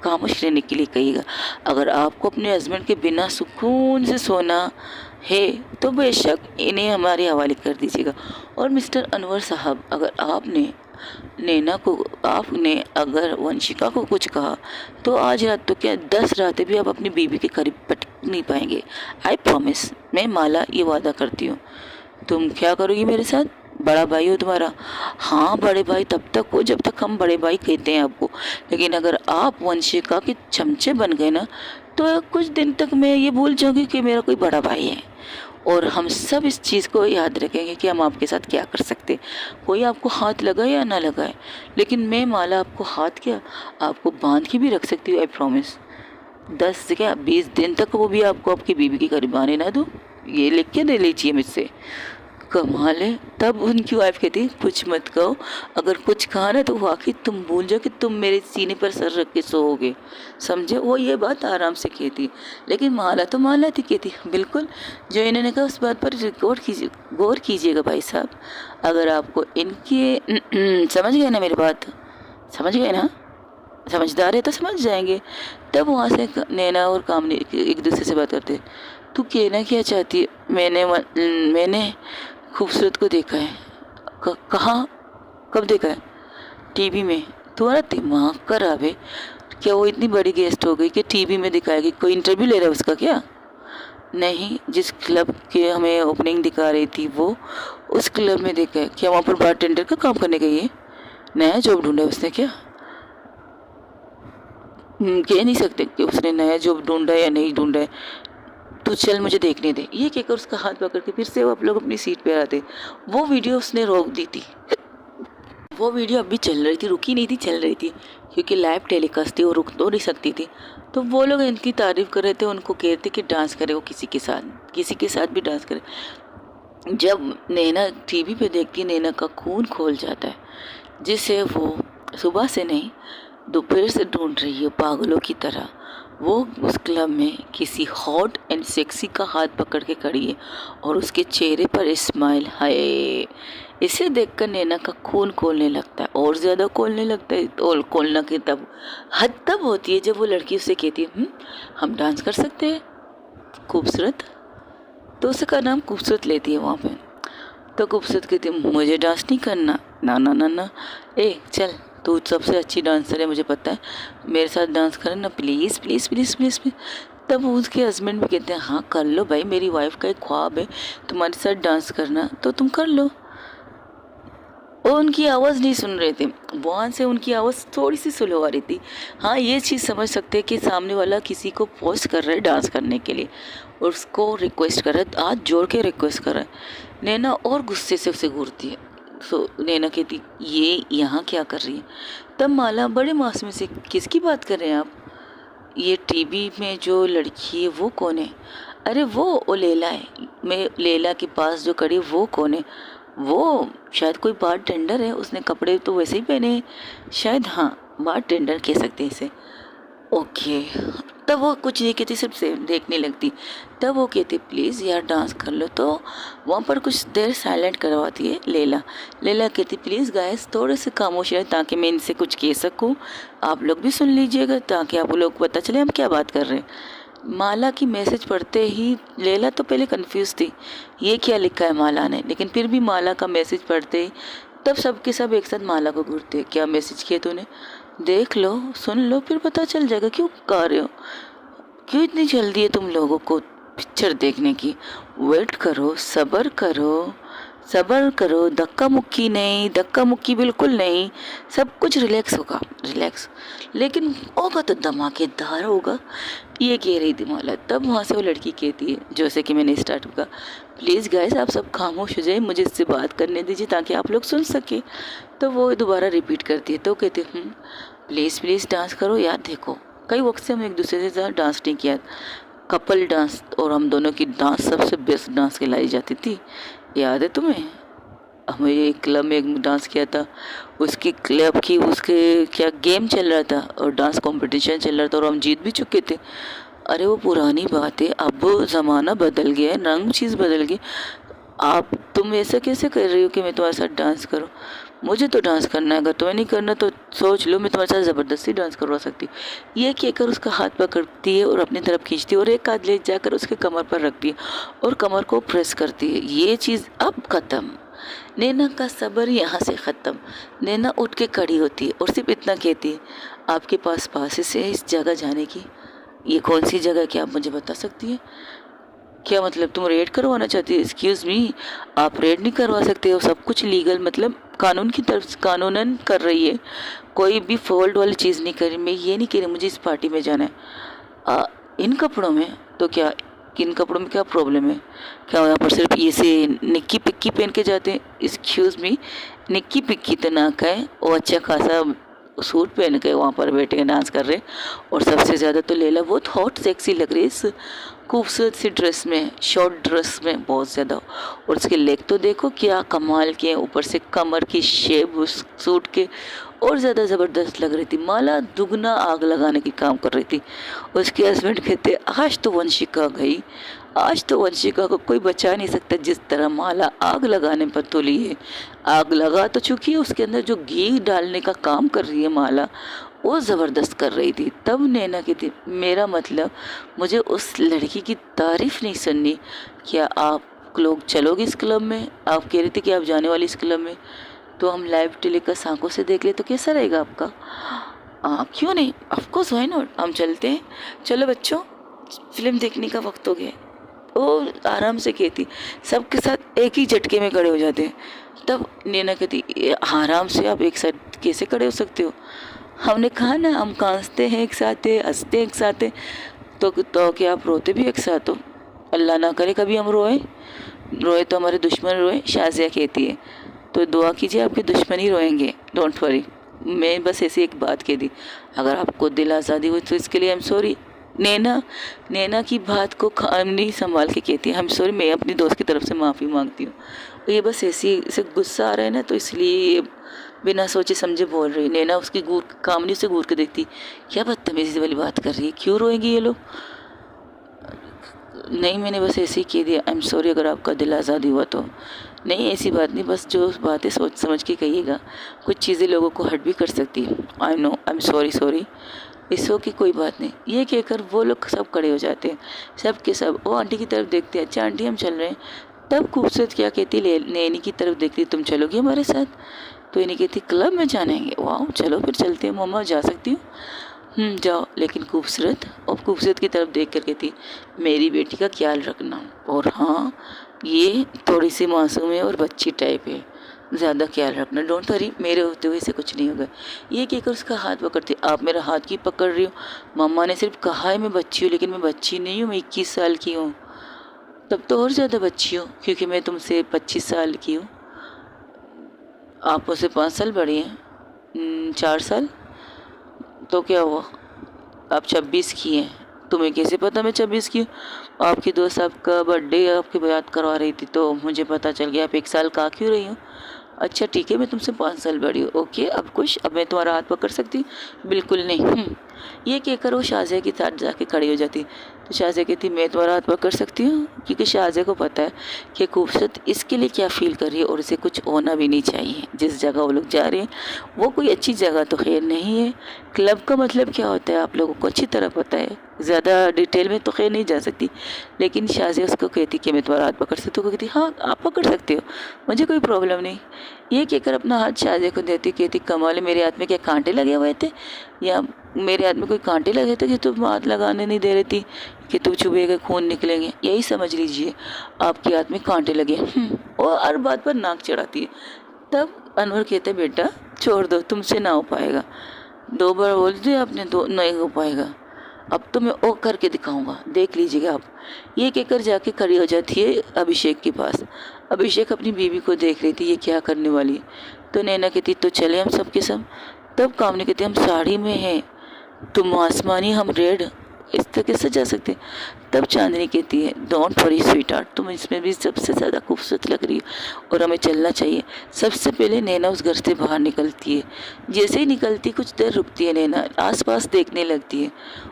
A: खामोश रहने के लिए कहिएगा। अगर आपको अपने हस्बैंड के बिना सुकून से सोना है तो बेशक इन्हें हमारे हवाले कर दीजिएगा। और मिस्टर अनवर साहब, अगर आपने अगर वंशिका को कुछ कहा तो आज रात तो क्या 10 रातें भी आप अपनी बीवी के करीब पटक नहीं पाएंगे। आई प्रॉमिस, मैं माला ये वादा करती हूँ। तुम क्या करोगी मेरे साथ? बड़ा भाई हो तुम्हारा। हाँ बड़े भाई तब तक हो जब तक हम बड़े भाई कहते हैं आपको, लेकिन अगर आप वंशिका के चमचे बन गए ना, तो कुछ दिन तक मैं ये भूल जाऊंगी कि मेरा कोई बड़ा भाई है, और हम सब इस चीज़ को याद रखेंगे कि हम आपके साथ क्या कर सकते। कोई आपको हाथ लगाए या ना लगाए, लेकिन मैं माला आपको हाथ क्या, आपको बांध के भी रख सकती हूँ। आई प्रॉमिस 10 क्या 20 दिन तक वो भी आपको आपकी बीवी के करीब आने ना दो, ये लिख के दे लीजिए मुझसे। कमाल है। तब उनकी वाइफ कहती कुछ मत कहो, अगर कुछ कहा ना तो वाकई तुम भूल जाओ कि तुम मेरे सीने पर सर रख के सोओगे, समझे? वो ये बात आराम से कहती, लेकिन माला तो माला थी कहती बिल्कुल जो इन्होंने कहा उस बात पर गौर कीजिएगा भाई साहब। अगर आपको इनके समझ गए ना मेरी बात, समझ गए ना, समझदार है तो समझ जाएंगे। तब वहाँ से नैना और कामनी एक दूसरे से बात करते, तू कहना क्या चाहती है? मैंने खूबसूरत को देखा है। कहाँ? कब देखा है? टीवी में। तुम्हारा दिमाग खराब है क्या? वो इतनी बड़ी गेस्ट हो गई कि टीवी में दिखाएगी? कोई इंटरव्यू ले रहा है उसका क्या? नहीं, जिस क्लब के हमें ओपनिंग दिखा रही थी वो उस क्लब में देखा है। क्या वहाँ पर बारटेंडर का काम करने गई है? नया जॉब ढूंढा है उसने क्या? कह नहीं सकते कि उसने नया जॉब ढूंढा या नहीं ढूंढा है, तू चल मुझे देखने दे। ये कहकर उसका हाथ पकड़ के फिर से वो आप लोग अपनी सीट पे आते। वो वीडियो उसने रोक दी थी, वो वीडियो अब भी चल रही थी, रुकी नहीं थी, चल रही थी, क्योंकि लाइव टेलीकास्ट थी और रुक तो नहीं सकती थी। तो वो लोग इनकी तारीफ़ कर रहे थे, उनको कहते कि डांस करे वो किसी के साथ भी डांस करे। जब नैना टीवी पे देखती, नैना का खून खोल जाता है, जिसे वो सुबह से नहीं दोपहर से ढूंढ रही है पागलों की तरह। वो उस क्लब में किसी हॉट एंड सेक्सी का हाथ पकड़ के खड़ी है और उसके चेहरे पर स्माइल। हाय, इसे देखकर नैना का खून खोलने लगता है, और ज़्यादा खोलने लगता है। और खोलना की तब हद तब होती है जब वो लड़की उससे कहती है हम डांस कर सकते हैं खूबसूरत। तो उसका नाम खूबसूरत लेती है वहाँ पे। तो खूबसूरत कहती है मुझे डांस नहीं करना। ना ना ना ना, ए चल, तू सबसे अच्छी डांसर है मुझे पता है, मेरे साथ डांस कर ना please please please please please. तब उसके हस्बैंड भी कहते हैं हाँ कर लो भाई, मेरी वाइफ का एक ख्वाब है तुम्हारे साथ डांस करना, तो तुम कर लो। वो उनकी आवाज़ नहीं सुन रहे थे, वहाँ से उनकी आवाज़ थोड़ी सी स्लो आ रही थी। हाँ, ये चीज़ समझ सकते हैं कि सामने वाला किसी को फोर्स कर रहा है डांस करने के लिए, और उसको रिक्वेस्ट कर रहा है, हाथ जोड़ के रिक्वेस्ट कर रहा है। नैना और गुस्से से उसे घूरती है। सो नैना कहती ये यहाँ क्या कर रही है। तब माला बड़े मासूमी से किसकी बात कर रहे हैं आप, ये टीवी में जो लड़की है वो कौन है। अरे वो लैला है। मैं लैला के पास जो खड़ी वो कौन है, वो शायद कोई बार टेंडर है, उसने कपड़े तो वैसे ही पहने हैं शायद, हाँ बार टेंडर कह सकते हैं इसे। ओके। तब वो कुछ नहीं कहती, सिर्फ से देखने लगती। तब वो कहती प्लीज़ यार डांस कर लो। तो वहाँ पर कुछ देर साइलेंट करवाती है लैला। लैला कहती प्लीज़ गाइस थोड़े से खामोश रहे ताकि मैं इनसे कुछ कह सकूँ, आप लोग भी सुन लीजिएगा ताकि आप लोग पता चले हम क्या बात कर रहे हैं। माला की मैसेज पढ़ते ही लैला तो पहले कंफ्यूज थी, ये क्या लिखा है माला ने, लेकिन फिर भी माला का मैसेज पढ़ते ही तब सबके सब एक साथ माला को घूरते, क्या मैसेज किया तूने, देख लो सुन लो फिर पता चल जाएगा, क्यों कर रहे हो, क्यों इतनी जल्दी है तुम लोगों को पिक्चर देखने की, वेट करो, सब्र करो, धक्का मुक्की नहीं, धक्का मुक्की बिल्कुल नहीं, सब कुछ रिलैक्स होगा, रिलैक्स, लेकिन होगा तो धमाकेदार होगा, ये कह रही थी माला। तब वहाँ से वो लड़की कहती है जैसे कि मैंने स्टार्ट किया, प्लीज़ गाइस आप सब खामोश हो जाए, मुझे इससे बात करने दीजिए ताकि आप लोग सुन सके। तो वो दोबारा रिपीट करती है, तो कहते प्लीज़ प्लीज़ डांस करो यार, देखो कई वक्त से हम एक दूसरे के साथ डांस नहीं किया, कपल डांस, और हम दोनों की डांस सबसे बेस्ट डांस कहलाई जाती थी, याद है तुम्हें, हमें एक क्लब में एक डांस किया था, उसकी क्लब की उसके क्या गेम चल रहा था और डांस कंपटीशन चल रहा था और हम जीत भी चुके थे। अरे वो पुरानी बात है, अब ज़माना बदल गया है, रंग चीज़ बदल गई, तुम ऐसा कैसे कर रही हो कि मैं तुम्हारे साथ डांस करूं, मुझे तो डांस करना है, अगर तुम्हें नहीं करना तो सोच लो, मैं तुम्हारे साथ ज़बरदस्ती डांस करवा सकती हूँ। ये कहकर उसका हाथ पकड़ती है और अपनी तरफ खींचती है और एक हाथ ले जाकर उसके कमर पर रखती है और कमर को प्रेस करती है। ये चीज़ अब ख़त्म, नैना का सब्र यहाँ से ख़त्म। नैना उठ के खड़ी होती है और सिर्फ इतना कहती है, आपके पास पासेस है इस जगह जाने की, ये कौन सी जगह क्या आप मुझे बता सकती है, क्या मतलब तुम रेड करवाना चाहती है, एक्सक्यूज़ मी, आप रेड नहीं करवा सकते हो, सब कुछ लीगल, मतलब कानून की तरफ कानूनन कर रही है, कोई भी फॉल्ट वाली चीज़ नहीं कर रही। मैं ये नहीं कह रही मुझे इस पार्टी में जाना है, इन कपड़ों में तो क्या, इन कपड़ों में क्या प्रॉब्लम है, क्या यहाँ पर सिर्फ ये से निक्की पिक्की पहन के जाते हैं, एक्सक्यूज़ मी, निक्की पिक्की तो ना कहें, और अच्छा खासा सूट पहन के वहाँ पर बैठे के डांस कर रहे हैं। और सबसे ज़्यादा तो लैला बहुत हॉट सेक्सी लग रही है इस खूबसूरत सी ड्रेस में, शॉर्ट ड्रेस में बहुत ज़्यादा, और उसके लेग तो देखो क्या कमाल के, ऊपर से कमर की शेप उस सूट के और ज़्यादा ज़बरदस्त लग रही थी। माला दुगना आग लगाने की काम कर रही थी। उसके हस्बैंड कहते आज तो वंशिका गई, आज तो वंशिका को कोई बचा नहीं सकता, जिस तरह माला आग लगाने पर तुली है, आग लगा तो चुकी है, उसके अंदर जो घी डालने का काम कर रही है माला वो ज़बरदस्त कर रही थी। तब नैना कहती मेरा मतलब मुझे उस लड़की की तारीफ़ नहीं सुननी, क्या आप लोग चलोगे इस क्लब में, आप कह रही थी कि आप जाने वाली इस क्लब में, तो हम लाइव टेलीकास्ट आंखों से देख ले तो कैसा रहेगा आपका, क्यों नहीं, ऑफकोर्स व्हाई नॉट, हम चलते हैं, चलो बच्चों फिल्म देखने का वक्त हो गया। वो आराम से कहती, सबके साथ एक ही झटके में खड़े हो जाते हैं। तब नैना कहती आराम से आप एक साथ कैसे खड़े हो सकते हो, हमने कहा ना हम कांसते हैं एक साथ है, हंसते हैं एक साथ है, तो क्या आप रोते भी एक साथ हो, अल्लाह ना करे कभी हम रोए तो हमारे दुश्मन रोए, शाजिया कहती है। तो दुआ कीजिए आपके दुश्मन ही रोएंगे, डोंट वरी। मैं बस ऐसी एक बात कह दी, अगर आपको दिल आज़ादी हुई तो इसके लिए आई एम सॉरी। नैना नैना की बात को नहीं संभाल के कहती है आई एम सॉरी, मैं अपनी दोस्त की तरफ से माफ़ी मांगती हूँ। ये बस ऐसी से गुस्सा आ रहा है ना, तो इसलिए बिना सोचे समझे बोल रही। नैना उसकी घूर कामनी से घूर के देखती, क्या बदतमीजी वाली बात कर रही है, क्यों रोएंगी ये लोग। नहीं, मैंने बस ऐसे ही कह दिया आई एम सॉरी, अगर आपका दिल आज़ादी हुआ तो। नहीं, ऐसी बात नहीं, बस जो बातें सोच समझ के कहिएगा, कुछ चीज़ें लोगों को हर्ट भी कर सकती है। I know, I am sorry sorry, इसो की कोई बात नहीं। ये कहकर वो लोग सब खड़े हो जाते हैं, सब के सब। वो आंटी की तरफ देखते हैं, अच्छा आंटी हम चल रहे हैं। तब खूबसूरत क्या कहती, नैनी की तरफ देखती, तुम चलोगी हमारे साथ। तो इन्हें कहती क्लब में जानेंगे, वाह चलो फिर चलते हैं मम्मा, जा सकती हूँ। जाओ, लेकिन खूबसूरत। और खूबसूरत की तरफ देख कर कहती, मेरी बेटी का ख्याल रखना। और हाँ, ये थोड़ी सी मासूम है और बच्ची टाइप है, ज़्यादा ख्याल रखना, डोंट वरी, मेरे होते हुए इसे कुछ नहीं होगा। ये कहकर उसका हाथ पकड़ती, आप मेरा हाथ क्यों पकड़ रही हो, मम्मा ने सिर्फ कहा है मैं बच्ची हूँ, लेकिन मैं बच्ची नहीं हूँ, मैं 21 साल की हूँ। तब तो और ज़्यादा बच्ची हूँ, क्योंकि मैं तुमसे 25 साल की हूँ, आप मुझसे 5 साल बड़ी हैं। 4 साल तो क्या हुआ, आप 26 की हैं। तुम्हें कैसे पता मैं 26 की हूँ, आपकी दोस्त आपका बर्थडे आपकी याद करवा रही थी, तो मुझे पता चल गया। आप 1 साल कहा क्यों रही हूँ। अच्छा ठीक है, मैं तुमसे 5 साल बड़ी हूँ, ओके अब खुश, अब मैं तुम्हारा हाथ पकड़ सकती हूँ। बिल्कुल नहीं। ये कहकर वो शाज़िया के साथ जाके खड़ी हो जाती। तो शाज़िया कहती, मैं तुम्हारा हाथ पकड़ सकती हूँ, क्योंकि शाज़िया को पता है कि खूबसूरत इसके लिए क्या फ़ील कर रही है, और इसे कुछ होना भी नहीं चाहिए। जिस जगह वो लोग जा रहे हैं वो कोई अच्छी जगह तो खैर नहीं है। क्लब का मतलब क्या होता है आप लोगों को अच्छी तरह पता है, ज़्यादा डिटेल में तो खैर नहीं जा सकती। लेकिन शाज़िया उसको कहती कि मैं तुम्हारा हाथ पकड़ सकती हूँ। कहती हाँ आप पकड़ सकते हो, मुझे कोई प्रॉब्लम नहीं। ये कहकर अपना हाथ शाज़िया को देती, कहती कमाल है, मेरे हाथ में क्या कांटे लगे हुए थे, या मेरे हाथ में कोई कांटे लगे थे कि तुम हाथ लगाने नहीं दे रही थी, कि तुम चुभेगा खून निकलेंगे, यही समझ लीजिए आपके हाथ में कांटे लगे। और हर बात पर नाक चढ़ाती है। तब अनवर कहते बेटा छोड़ दो, तुमसे ना हो पाएगा, 2 बार बोल दिया आपने, 2 नहीं हो पाएगा, अब तो मैं ओ करके दिखाऊंगा, देख लीजिएगा आप। ये कहकर जाके खड़ी हो जाती है अभिषेक के पास। अभिषेक अपनी बीवी को देख रही थी, ये क्या करने वाली है। तो नैना कहती तो चले हम सब के सब। तब कामनी कहती हम साड़ी में हैं, तुम आसमानी हम रेड, इस तरह कैसे जा सकते। तब चांदनी कहती है डोंट वरी स्वीट आर्ट, तुम इसमें भी सबसे ज़्यादा खूबसूरत लग रही हो और हमें चलना चाहिए। सबसे पहले नैना उस घर से बाहर निकलती है। जैसे ही निकलती कुछ देर रुकती है, नैना आसपास देखने लगती है।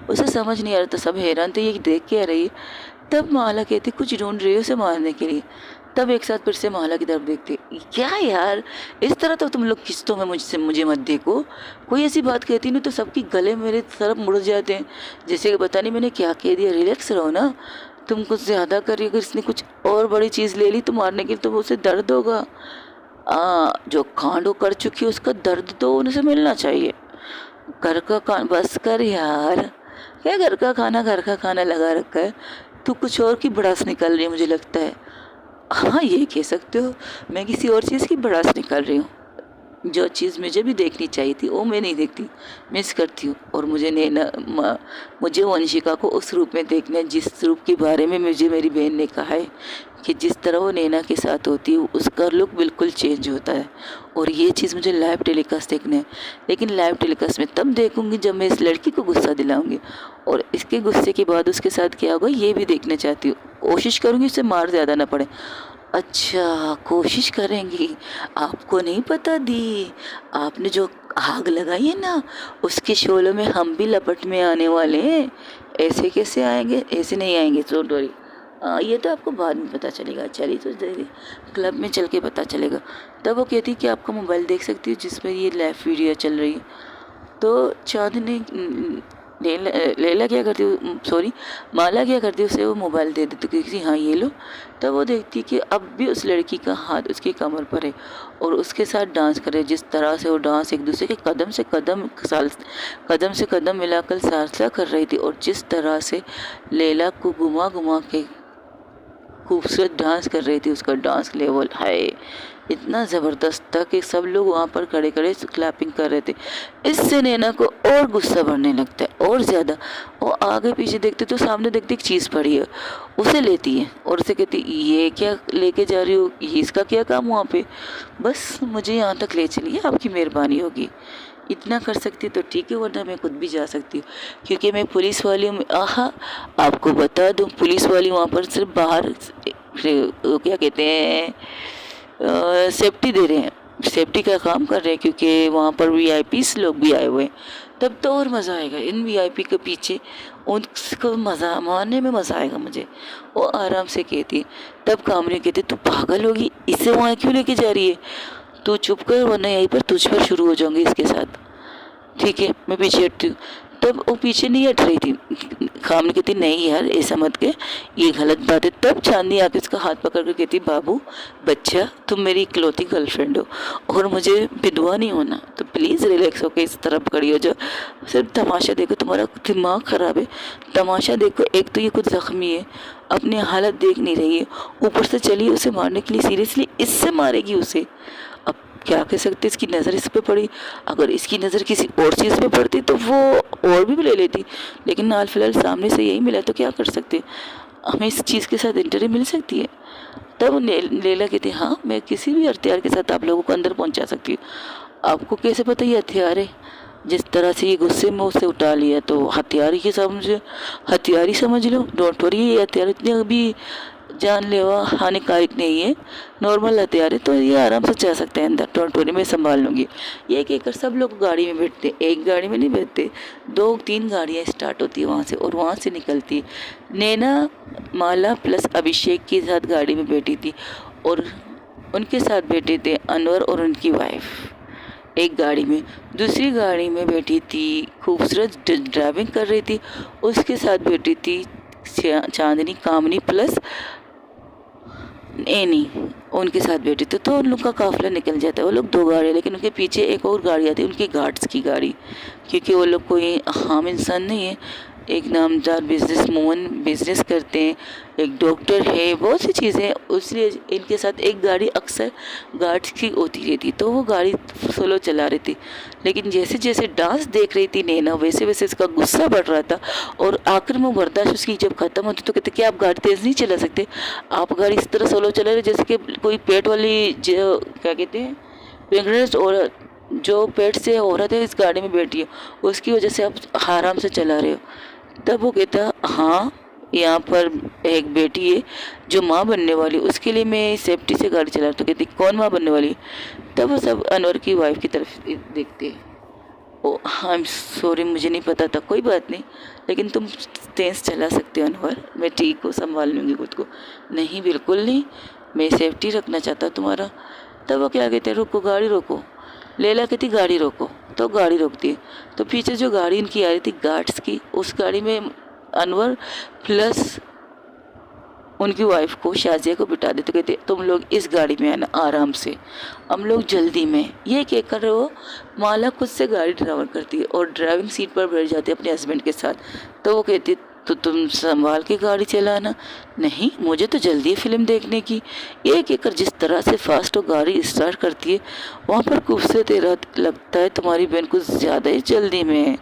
A: उसे समझ नहीं आ रहा था, सब हैरान थे ये देख के आ रही है। तब माला कहती कुछ ढूंढ रही है उसे मारने के लिए। तब एक साथ फिर से माला की तरफ देखते, क्या यार इस तरह तो तुम लोग किस्तों में मुझे मत देखो, कोई ऐसी बात कहती नहीं तो सबकी गले मेरे तरफ मुड़ जाते हैं, जैसे कि पता नहीं मैंने क्या कह दिया। रिलैक्स रहो ना, तुम कुछ ज़्यादा कर रही हो, अगर इसने कुछ और बड़ी चीज़ ले ली तो मारने के लिए, तो उसे दर्द होगा। जो कांड वो कर चुकी है उसका दर्द तो उनसे मिलना चाहिए। घर का खाना बस कर यार, क्या घर का खाना लगा रखा है, तू कुछ और की भड़ास निकल रही है मुझे लगता है। हाँ ये कह सकते हो, मैं किसी और चीज़ की भड़ास निकाल रही हूँ। जो चीज़ मुझे भी देखनी चाहिए थी वो मैं नहीं देखती, मिस करती हूँ। और मुझे वंशिका को उस रूप में देखना है जिस रूप के बारे में मुझे मेरी बहन ने कहा है, कि जिस तरह वो नैना के साथ होती है उसका लुक बिल्कुल चेंज होता है। और ये चीज़ मुझे लाइव टेलीकास्ट देखना है, लेकिन लाइव टेलीकास्ट में तब देखूंगी जब मैं इस लड़की को गुस्सा दिलाऊंगी, और इसके गुस्से के बाद उसके साथ क्या होगा ये भी देखना चाहती हूँ। कोशिश करूँगी उसे मार ज़्यादा ना पड़े। अच्छा कोशिश करेंगी, आपको नहीं पता दी, आपने जो आग लगाई है ना उसके शोलों में हम भी लपट में आने वाले हैं। ऐसे कैसे आएंगे, ऐसे नहीं आएंगे, डोंट वरी। ये तो आपको बाद में पता चलेगा, चलिए तो देरी क्लब में चल के पता चलेगा। तब वो कहती कि आपका मोबाइल देख सकती हूँ जिसमें ये लाइव वीडियो चल रही है। तो चांदनी लैला क्या करती है, सॉरी माला क्या करती है, उसे वो मोबाइल दे देती कि हाँ ये लो। तब वो देखती कि अब भी उस लड़की का हाथ उसकी कमर पर है और उसके साथ डांस करे। जिस तरह से वो डांस एक दूसरे के कदम से कदम मिलाकर सालसा कर रही थी, और जिस तरह से लैला को घुमा घुमा के खूबसूरत डांस कर रही थी। उसका डांस लेवल है इतना ज़बरदस्त था कि सब लोग वहाँ पर खड़े खड़े क्लैपिंग कर रहे थे। इससे नैना को और गुस्सा बढ़ने लगता है और ज़्यादा। वो आगे पीछे देखते तो सामने देखते एक चीज़ पड़ी है, उसे लेती है और उसे कहती ये क्या लेके जा रही हो, ये इसका क्या काम वहाँ पे, बस मुझे यहाँ तक ले चलिए, आपकी मेहरबानी होगी। इतना कर सकती तो ठीक है, वरना मैं खुद भी जा सकती हूँ क्योंकि मैं पुलिस वाली हूँ। आहा, आपको बता दूँ पुलिस वाली वहाँ पर सिर्फ बाहर क्या कहते हैं सेफ्टी दे रहे हैं, सेफ्टी का काम कर रहे हैं क्योंकि वहाँ पर वीआईपीस लोग भी आए हुए हैं। तब तो और मज़ा आएगा इन वीआईपी के पीछे, उनको मज़ा मारने में मज़ा आएगा मुझे। वो आराम से कहती, तब कामरे कहते तू पागल होगी, इसे वहाँ क्यों लेके जा रही है, तू चुप कर वरना यहीं पर तुझ पर शुरू हो जाऊंगी इसके साथ, ठीक है मैं पीछे हटती हूँ। तब वो पीछे नहीं हट रही थी, खामने कहती नहीं यार ऐसा मत के, ये गलत बात है। तब चांदनी आके उसका हाथ पकड़ कर कहती बाबू बच्चा तुम मेरी इकलौती गर्लफ्रेंड हो और मुझे विधवा नहीं होना, तो प्लीज़ रिलैक्स होकर इस तरफ खड़ी हो जाओ, सिर्फ तमाशा देखो, तुम्हारा दिमाग ख़राब है, तमाशा देखो। एक तो ये कुछ ज़ख्मी है, अपनी हालत देख नहीं रही है, ऊपर से चली उसे मारने के लिए, सीरियसली इससे मारेगी उसे। अब क्या कह सकते, इसकी नज़र इस पे पड़ी, अगर इसकी नज़र किसी और चीज़ पे पड़ती तो वो और भी ले लेती, लेकिन हाल फिलहाल सामने से यही मिला तो क्या कर सकते, हमें इस चीज़ के साथ इंटरव्यू मिल सकती है। तब लेला कहती हाँ मैं किसी भी हथियार के साथ आप लोगों को अंदर पहुंचा सकती हूँ। आपको कैसे पता ये हथियार है, जिस तरह से ये गुस्से में उसे उठा लिया तो हथियार ही समझ लो, डोंट वरी, ये हथियार इतने अभी जानलेवा हानिकारक नहीं है, नॉर्मल हथियार है, तो ये आराम से जा सकते हैं अंदर, डोंट वरी मैं संभाल लूँगी। ये कहकर सब लोग गाड़ी में बैठते, एक गाड़ी में नहीं बैठते, 2-3 गाड़ियाँ स्टार्ट होती है वहाँ से और वहाँ से निकलती। नैना माला प्लस अभिषेक के साथ गाड़ी में बैठी थी और उनके साथ बैठे थे अनवर और उनकी वाइफ एक गाड़ी में। दूसरी गाड़ी में बैठी थी खूबसूरत ड्राइविंग कर रही थी, उसके साथ बैठी थी चांदनी कामनी प्लस एनी, उनके साथ बैठे थे। तो उन लोग का काफिला निकल जाता है, वो लोग 2 गाड़ी, लेकिन उनके पीछे एक और गाड़ी आती है, उनकी गार्ड्स की गाड़ी, क्योंकि वो लोग कोई आम इंसान नहीं है, एक नामदार बिजनेस करते हैं, एक डॉक्टर है, बहुत सी चीज़ें, इसलिए इनके साथ एक गाड़ी अक्सर गार्ड्स की होती रहती, तो वो गाड़ी सोलो चला रही थी। लेकिन जैसे जैसे डांस देख रही थी नैना, वैसे वैसे इसका गुस्सा बढ़ रहा था और आखिर में बर्दाश्त उसकी जब ख़त्म होती तो कहते कि आप गाड़ी तेज़ नहीं चला सकते, आप गाड़ी इस तरह सोलो चला रहे जैसे कि कोई पेट वाली जो क्या कहते हैं प्रेगनेंट औरत, जो पेट से औरत है इस गाड़ी में बैठी है, उसकी वजह से आप आराम से चला रहे हो। तब वो कहता हाँ यहाँ पर एक बेटी है जो माँ बनने वाली, उसके लिए मैं सेफ्टी से गाड़ी चला रहा। तो कहती कौन माँ बनने वाली, तब वो सब अनवर की वाइफ की तरफ देखते हैं। ओ आई एम सॉरी मुझे नहीं पता था, कोई बात नहीं, लेकिन तुम तेज़ चला सकते हो अनवर, मैं ठीक को संभाल लूँगी खुद को। नहीं बिल्कुल नहीं, मैं सेफ्टी रखना चाहता तुम्हारा। तब वो क्या कहते हैं रुको गाड़ी रोको, लैला कहती गाड़ी रोको, तो गाड़ी रोकती है। तो पीछे जो गाड़ी इनकी आ रही थी गार्ड्स की, उस गाड़ी में अनवर प्लस उनकी वाइफ को शाजिया को बिठा देते, कहते तुम लोग इस गाड़ी में आना आराम से, हम लोग जल्दी में। ये क्या कर रहे हो, माला खुद से गाड़ी ड्राइवर करती है और ड्राइविंग सीट पर बैठ जाती है अपने हस्बैंड के साथ। तो वो कहती तो तुम संभाल के गाड़ी चलाना, नहीं मुझे तो जल्दी है फिल्म देखने की। ये कहकर जिस तरह से फास्ट वो गाड़ी स्टार्ट करती है, वहाँ पर खूबसूरत लगता है तुम्हारी बहन कुछ ज़्यादा ही जल्दी में है।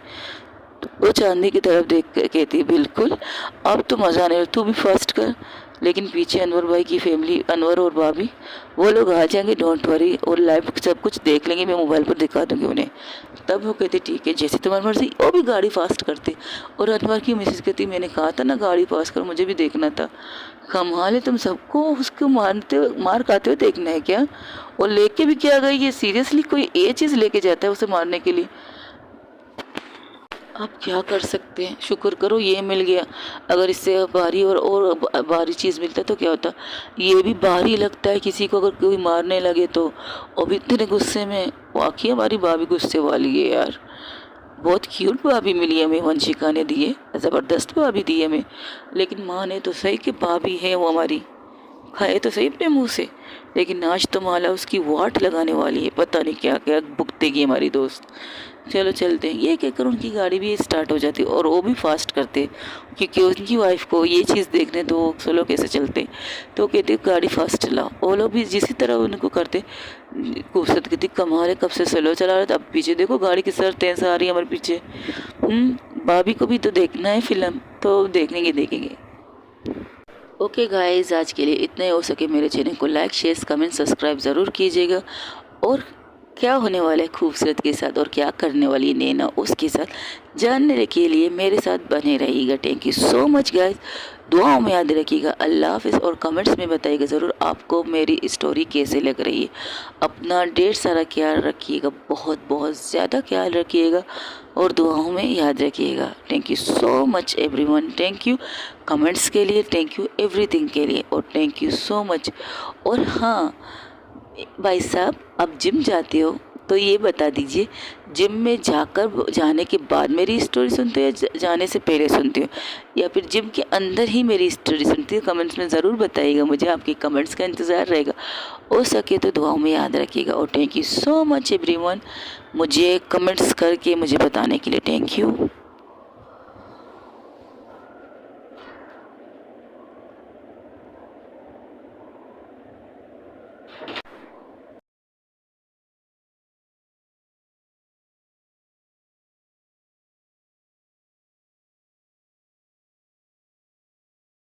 A: वो चांदनी की तरफ देख कर कहती बिल्कुल, अब तो मज़ा नहीं, तू भी फास्ट कर। लेकिन पीछे अनवर भाई की फैमिली, अनवर और भाभी, वो लोग आ जाएंगे, डोंट वरी, और लाइव सब कुछ देख लेंगे, मैं मोबाइल पर दिखा दूँगी उन्हें। तब वो कहते ठीक है जैसे तुम्हारी मर्जी, वो भी गाड़ी फास्ट करते। और अनवर की मिसेज कहती मैंने कहा था ना गाड़ी फास्ट कर, मुझे भी देखना था। कमाल है तुम सबको उसको मार खाते हुए देखना है क्या, और लेके भी क्या गई है, सीरियसली कोई ये चीज़ लेके जाता है उसे मारने के लिए। आप क्या कर सकते हैं, शुक्र करो ये मिल गया, अगर इससे भारी और भारी चीज़ मिलता तो क्या होता। ये भी भारी लगता है किसी को अगर कोई मारने लगे तो, और भी इतने गुस्से में। वाकई हमारी भाभी गुस्से वाली है यार, बहुत क्यूट भाभी मिली हमें, वंशिका ने दी है, ज़बरदस्त भाभी दी है हमें। लेकिन माँ ने तो सही कि भाभी है वो हमारी, खाए तो सही अपने मुंह से, लेकिन आज तो माला उसकी वाट लगाने वाली है, पता नहीं क्या क्या भुगतेगी हमारी दोस्त। चलो चलते हैं। ये कहकर उनकी गाड़ी भी स्टार्ट हो जाती है और वो भी फास्ट करते, क्योंकि उनकी वाइफ को ये चीज़ देखने तो सोलो कैसे चलते। तो कहते गाड़ी फास्ट चलाओ, वो लोग भी जिसी तरह उनको करते। खूबसूरत कहती कमाल है, कब से स्लो चला रहा था, अब पीछे देखो गाड़ी की सर तेज आ रही है हमारे पीछे। भाभी को भी तो देखना है फिल्म, तो देखेंगे। ओके गाइस, आज के लिए इतना ही। हो सके मेरे चैनल को लाइक शेयर कमेंट सब्सक्राइब ज़रूर कीजिएगा। और क्या होने वाला है खूबसूरत के साथ और क्या करने वाली है नैना उसके साथ जानने के लिए मेरे साथ बने रहिएगा। Thank you so much guys. दुआओं में याद रखिएगा। अल्लाह हाफिज़। और कमेंट्स में बताइएगा ज़रूर आपको मेरी स्टोरी कैसे लग रही है। अपना ढेर सारा ख्याल रखिएगा, बहुत बहुत ज़्यादा ख्याल रखिएगा और दुआओं में याद रखिएगा। Thank you so much everyone. Thank you comments के लिए, थैंक यू एवरीथिंग के लिए, और थैंक यू सो मच। और हाँ भाई साहब, आप जिम जाते हो तो ये बता दीजिए, जिम में जाने के बाद मेरी स्टोरी सुनते हो या जाने से पहले सुनते हो, या फिर जिम के अंदर ही मेरी स्टोरी सुनती हो? कमेंट्स में ज़रूर बताइएगा, मुझे आपके कमेंट्स का इंतज़ार रहेगा। हो सके तो दुआओं में याद रखिएगा। और thank you so much everyone, मुझे कमेंट्स करके मुझे बताने के लिए। Thank you.